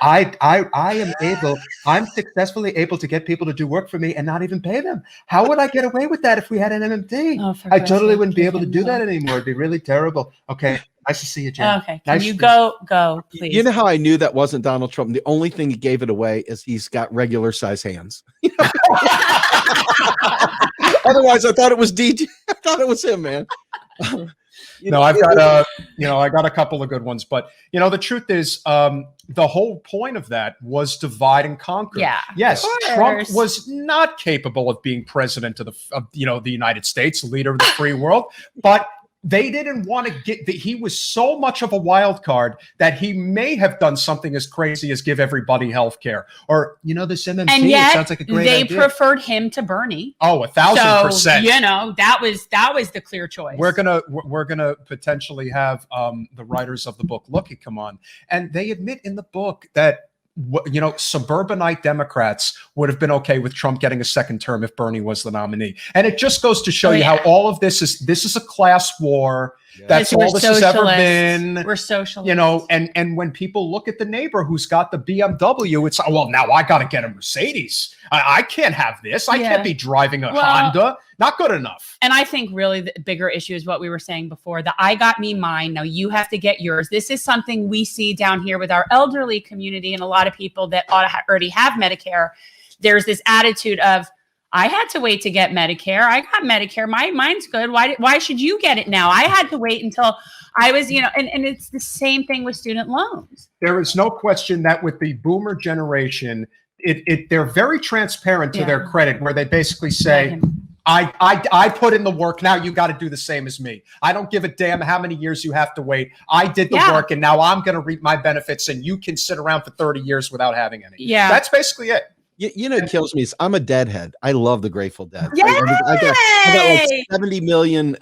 I'm successfully able to get people to do work for me and not even pay them. How would I get away with that if we had an MMT? I totally wouldn't be able to do that anymore. It'd be really terrible. Okay. Nice to see you, Jen. Okay. Can you go, please? You know how I knew that wasn't Donald Trump? The only thing that gave it away is he's got regular size hands. Otherwise, I thought it was DJ. I thought it was him, man. I've got I got a couple of good ones, but the truth is, the whole point of that was divide and conquer. Yeah. Yes, Trump was not capable of being president of the United States, leader of the free world, but they didn't want to get that. He was so much of a wild card that he may have done something as crazy as give everybody health care, or this MMT. And yet, it sounds like a great they idea. preferred him to Bernie. Oh, 1,000%. So, that was the clear choice. We're gonna potentially have the writers of the book Looky come on, and they admit in the book that suburbanite Democrats would have been okay with Trump getting a second term if Bernie was the nominee. And it just goes to show you how all of this is a class war. Yeah. That's Because all this has ever socialists. been. We're socialists. You know, and when people look at the neighbor who's got the BMW, it's, well, now I got to get a Mercedes. I can't have this. I can't be driving a Honda. Not good enough. And I think really the bigger issue is what we were saying before, the I got me mine. Now you have to get yours. This is something we see down here with our elderly community and a lot of people that already have Medicare. There's this attitude of, I had to wait to get Medicare. I got Medicare. Mine's good. Why should you get it now? I had to wait until I was, you know, and it's the same thing with student loans. There is no question that with the boomer generation, they're very transparent to their credit, where they basically say, I put in the work. Now you got to do the same as me. I don't give a damn how many years you have to wait. I did the work, and now I'm going to reap my benefits, and you can sit around for 30 years without having any. Yeah. That's basically it. You know, it kills me is I'm a Deadhead. I love the Grateful Dead. Yay! I got like 70 million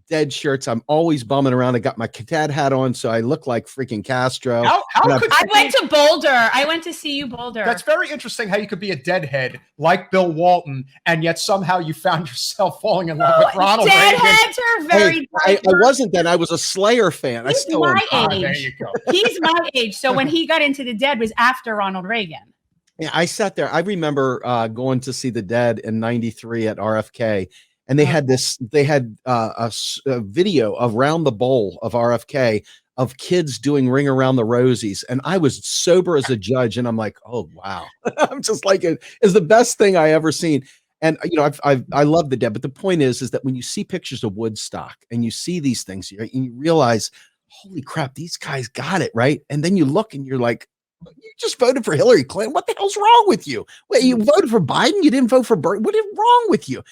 Dead shirts. I'm always bumming around. I got my dad hat on, so I look like freaking Castro. How could I went to Boulder. I went to see you Boulder. That's very interesting how you could be a deadhead like Bill Walton, and yet somehow you found yourself falling in love with Ronald Reagan. Deadheads are very I wasn't then. I was a Slayer fan. I still am. There you go. He's my age. So when he got into the Dead was after Ronald Reagan. Yeah, I sat there. I remember going to see the Dead in '93 at RFK, and they had this. They had a video of Round the Bowl of RFK of kids doing Ring Around the Rosies, and I was sober as a judge, and I'm like, oh wow, I'm just like, it is the best thing I ever seen. And you know, I love the Dead, but the point is that when you see pictures of Woodstock and you see these things, and you realize, holy crap, these guys got it right. And then you look and you're like, you just voted for Hillary Clinton. What the hell's wrong with you? Wait, you voted for Biden? You didn't vote for Bernie? What is wrong with you?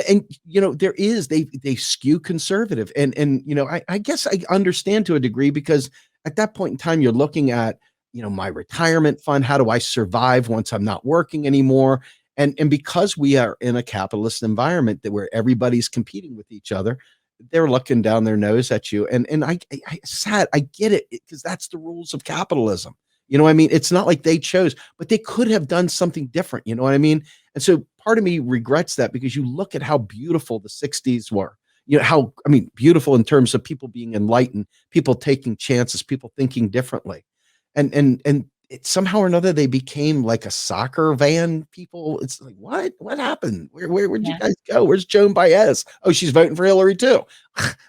And you know, they skew conservative. And you know, I guess I understand to a degree, because at that point in time, you're looking at, you know, my retirement fund. How do I survive once I'm not working anymore? And because we are in a capitalist environment where everybody's competing with each other, they're looking down their nose at you. And I get it, because that's the rules of capitalism. You know what I mean? It's not like they chose, but they could have done something different. You know what I mean? And so part of me regrets that, because you look at how beautiful the 60s were, you know, beautiful in terms of people being enlightened, people taking chances, people thinking differently. And it, somehow or another, they became like a soccer van people. It's like, what happened? Where'd you guys go? Where's Joan Baez? Oh, she's voting for Hillary too.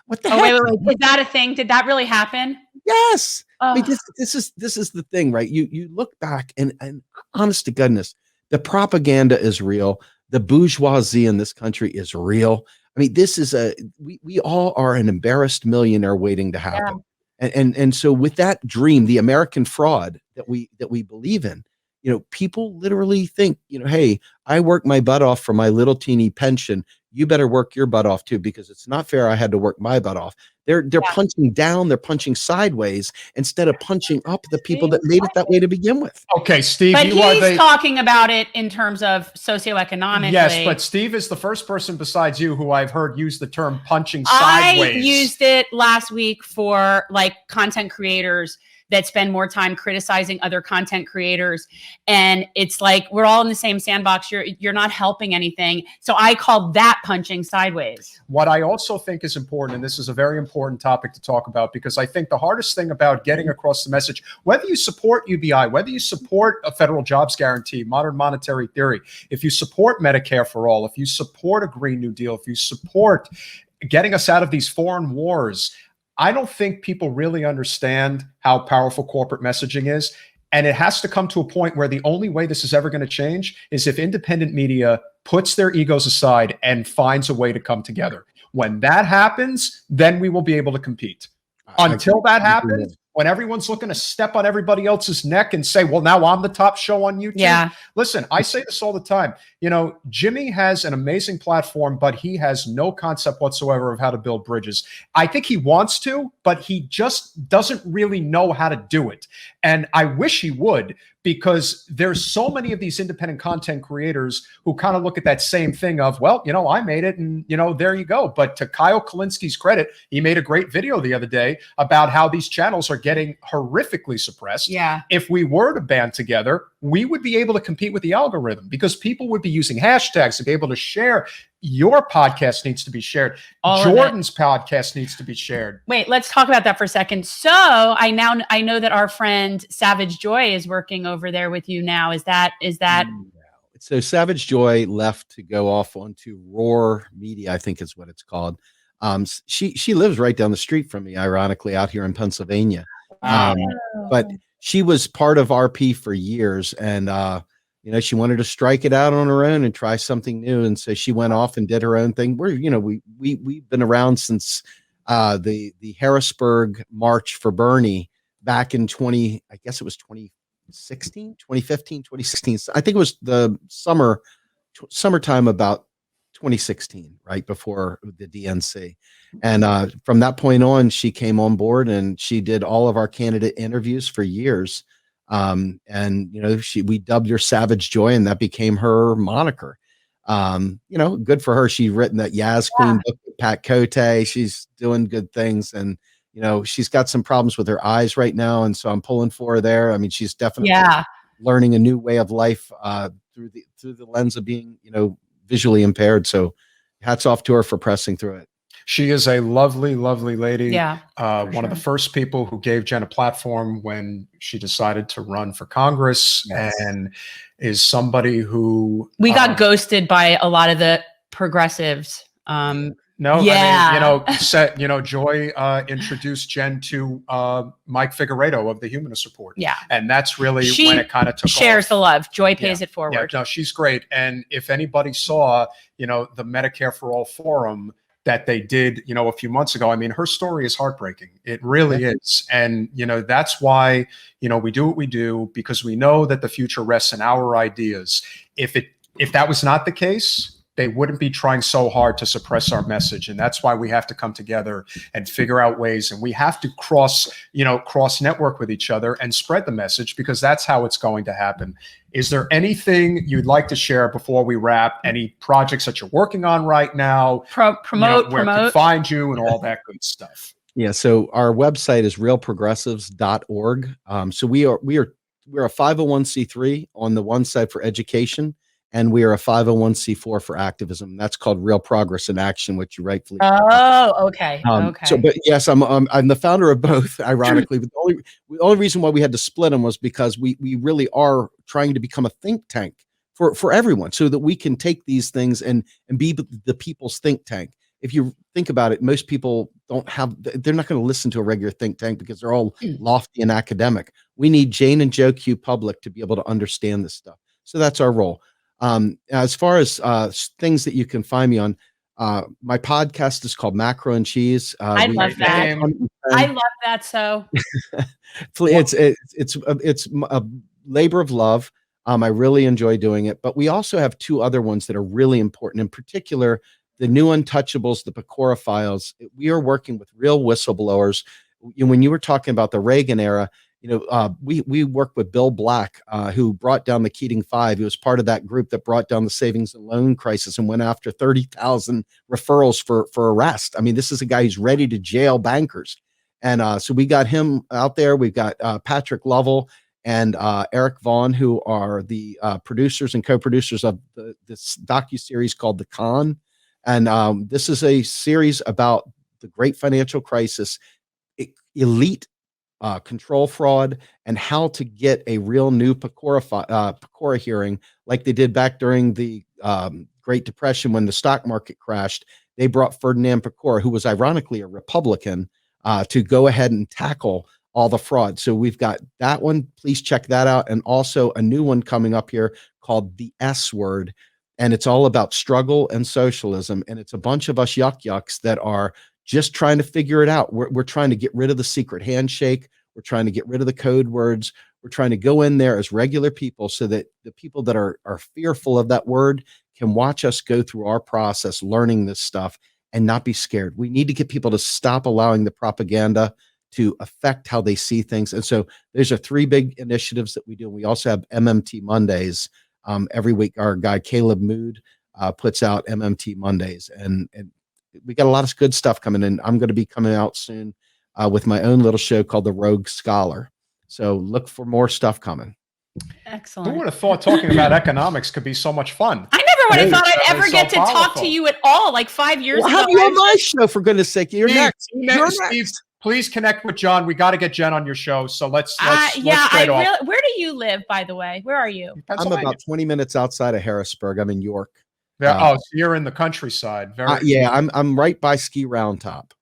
What the heck? Wait. Is that a thing? Did that really happen? Yes. I mean, this is the thing, right? You look back and honest to goodness, the propaganda is real. The bourgeoisie in this country is real. I mean, this is we all are an embarrassed millionaire waiting to happen. Yeah. And so with that dream, the American fraud that we believe in, you know, people literally think, you know, hey, I work my butt off for my little teeny pension. You better work your butt off too, because it's not fair. I had to work my butt off. They're punching down, they're punching sideways instead of punching up the people that made it that way to begin with. Okay, Steve, but he's talking about it in terms of socioeconomically. Yes, but Steve is the first person besides you who I've heard use the term punching sideways. I used it last week for like content creators that spend more time criticizing other content creators. And it's like, we're all in the same sandbox. You're not helping anything. So I call that punching sideways. What I also think is important, and this is a very important topic to talk about, because I think the hardest thing about getting across the message, whether you support UBI, whether you support a federal jobs guarantee, modern monetary theory, if you support Medicare for all, if you support a Green New Deal, if you support getting us out of these foreign wars, I don't think people really understand how powerful corporate messaging is. And it has to come to a point where the only way this is ever going to change is if independent media puts their egos aside and finds a way to come together. When that happens, then we will be able to compete. Until that happens, when everyone's looking to step on everybody else's neck and say, well, now I'm the top show on YouTube. Yeah. Listen, I say this all the time. You know, Jimmy has an amazing platform, but he has no concept whatsoever of how to build bridges. I think he wants to, but he just doesn't really know how to do it. And I wish he would, because there's so many of these independent content creators who kind of look at that same thing of, well, you know, I made it and, you know, there you go. But to Kyle Kalinski's credit, he made a great video the other day about how these channels are getting horrifically suppressed. Yeah. If we were to band together, we would be able to compete with the algorithm because people would be using hashtags to be able to share. Your podcast needs to be shared. Jordan's podcast needs to be shared. Wait, let's talk about that for a second. So I know that our friend Savage Joy is working over there with you now. Is that? So Savage Joy left to go off onto Roar Media, I think is what it's called. She lives right down the street from me, ironically, out here in Pennsylvania. But she was part of RP for years, and she wanted to strike it out on her own and try something new, and so she went off and did her own thing. We've been around since the Harrisburg March for Bernie back in 2015, 2016. I think it was the summertime about 2016, right before the DNC. And from that point on, she came on board and she did all of our candidate interviews for years. We dubbed her Savage Joy, and that became her moniker. Good for her. She's written that Yaz Queen book with Pat Cote. She's doing good things. And she's got some problems with her eyes right now, and so I'm pulling for her there. I mean, she's definitely learning a new way of life through the lens of being, visually impaired. So, hats off to her for pressing through it. She is a lovely, lovely lady. Yeah, one of the first people who gave Jen a platform when she decided to run for Congress, and is somebody who we got ghosted by a lot of the progressives. Joy introduced Jen to Mike Figueredo of the Humanist Report. Yeah. And that's really when it kind of took shares off. the love. Joy pays it forward. Yeah, no, she's great. And if anybody saw, the Medicare for All forum that they did, a few months ago, I mean, her story is heartbreaking. It really is. And, that's why, we do what we do, because we know that the future rests in our ideas. If that was not the case, they wouldn't be trying so hard to suppress our message. And that's why we have to come together and figure out ways. And we have to cross network with each other and spread the message, because that's how it's going to happen. Is there anything you'd like to share before we wrap? Any projects that you're working on right now? Promote. Where to find you and all that good stuff. Yeah. So our website is realprogressives.org. So we are a 501c3 on the one side for education, and we are a 501c4 for activism. That's called Real Progress in Action, which you rightfully. Oh, okay. Okay. So, but yes, I'm the founder of both. Ironically, but the only reason why we had to split them was because we really are trying to become a think tank for everyone, so that we can take these things and be the people's think tank. If you think about it, most people they're not going to listen to a regular think tank because they're all lofty and academic. We need Jane and Joe Q public to be able to understand this stuff. So that's our role. As far as things that you can find me on, my podcast is called Macro and Cheese. I love that. I love that. So it's a labor of love. I really enjoy doing it, but we also have two other ones that are really important. In particular, the new Untouchables, the Pecora Files. We are working with real whistleblowers. When you were talking about the Reagan era, we worked with Bill Black, who brought down the Keating Five. He was part of that group that brought down the savings and loan crisis and went after 30,000 referrals for arrest. I mean, this is a guy who's ready to jail bankers. And so we got him out there. We've got Patrick Lovell and Eric Vaughn, who are the producers and co-producers of this docuseries called The Con. And this is a series about the great financial crisis, elite control fraud, and how to get a real new Pecora hearing like they did back during the Great Depression when the stock market crashed. They brought Ferdinand Pecora, who was ironically a Republican, to go ahead and tackle all the fraud. So we've got that one. Please check that out. And also a new one coming up here called The S Word. And it's all about struggle and socialism. And it's a bunch of us yucks that are just trying to figure it out. We're trying to get rid of the secret handshake. We're trying to get rid of the code words. We're trying to go in there as regular people so that the people that are fearful of that word can watch us go through our process, learning this stuff and not be scared. We need to get people to stop allowing the propaganda to affect how they see things. And so there's are three big initiatives that we do. We also have MMT Mondays. Every week, our guy Caleb Mood puts out MMT Mondays, and we got a lot of good stuff coming in. I'm going to be coming out soon with my own little show called The Rogue Scholar. So look for more stuff coming. Excellent. Who would have thought talking about economics could be so much fun? I never would have Hey, thought I'd that ever was get so to talk powerful. to you at all. Like 5 years Well, ago. have you on my show, for goodness sake. You're next. You're Steve, next. please connect with John. We got to get Jen on your show. So let's Yeah, trade off. where do you live, by the way? Where are you? I'm Pennsylvania. about 20 minutes outside of Harrisburg. I'm in York. Oh, so you're in the countryside. Very Yeah, I'm right by Ski Round Top.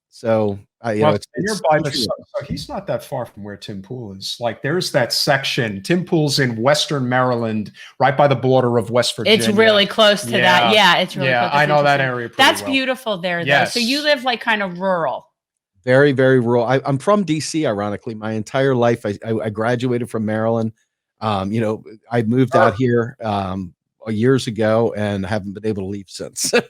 So you're by the so he's not that far from where Tim Pool is. Like there's that section. Tim Pool's in Western Maryland, right by the border of West Virginia. It's really close to that. Yeah, it's really close. I know that area pretty That's well. beautiful there, though. Yes. So you live like kind of rural. Very, very rural. I'm from DC, ironically. My entire life, I graduated from Maryland. I moved out here years ago and haven't been able to leave since. No,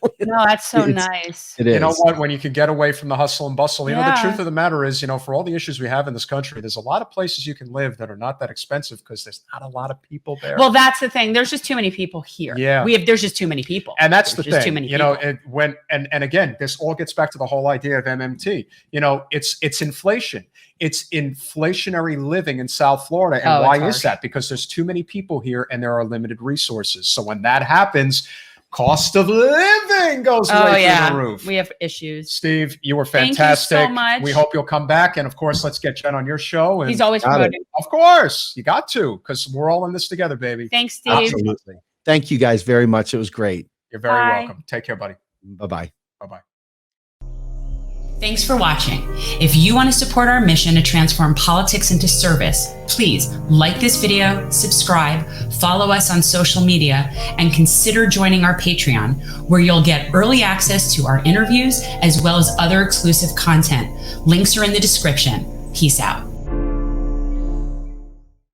that's so nice. It is. You know what? When you can get away from the hustle and bustle, the Yeah. truth of the matter is, for all the issues we have in this country, there's a lot of places you can live that are not that expensive because there's not a lot of people there. Well, that's the thing. There's just too many people here. Yeah. There's just too many people. And that's There's the just thing, too many people. and again, this all gets back to the whole idea of MMT. It's inflation. It's inflationary living in South Florida. And why is that? Because there's too many people here and there are limited resources. So when that happens, cost of living goes way through the roof. We have issues. Steve, you were Thank you fantastic. so much. We hope you'll come back. And of course, let's get Jen on your show. And He's always promoting. of course, you got to, because we're all in this together, baby. Thanks, Steve. Absolutely. Thank you guys very much. It was great. You're very welcome. Take care, buddy. Bye-bye. Bye-bye. Thanks for watching. If you want to support our mission to transform politics into service, please like this video, subscribe, follow us on social media, and consider joining our Patreon, where you'll get early access to our interviews as well as other exclusive content. Links are in the description. Peace out.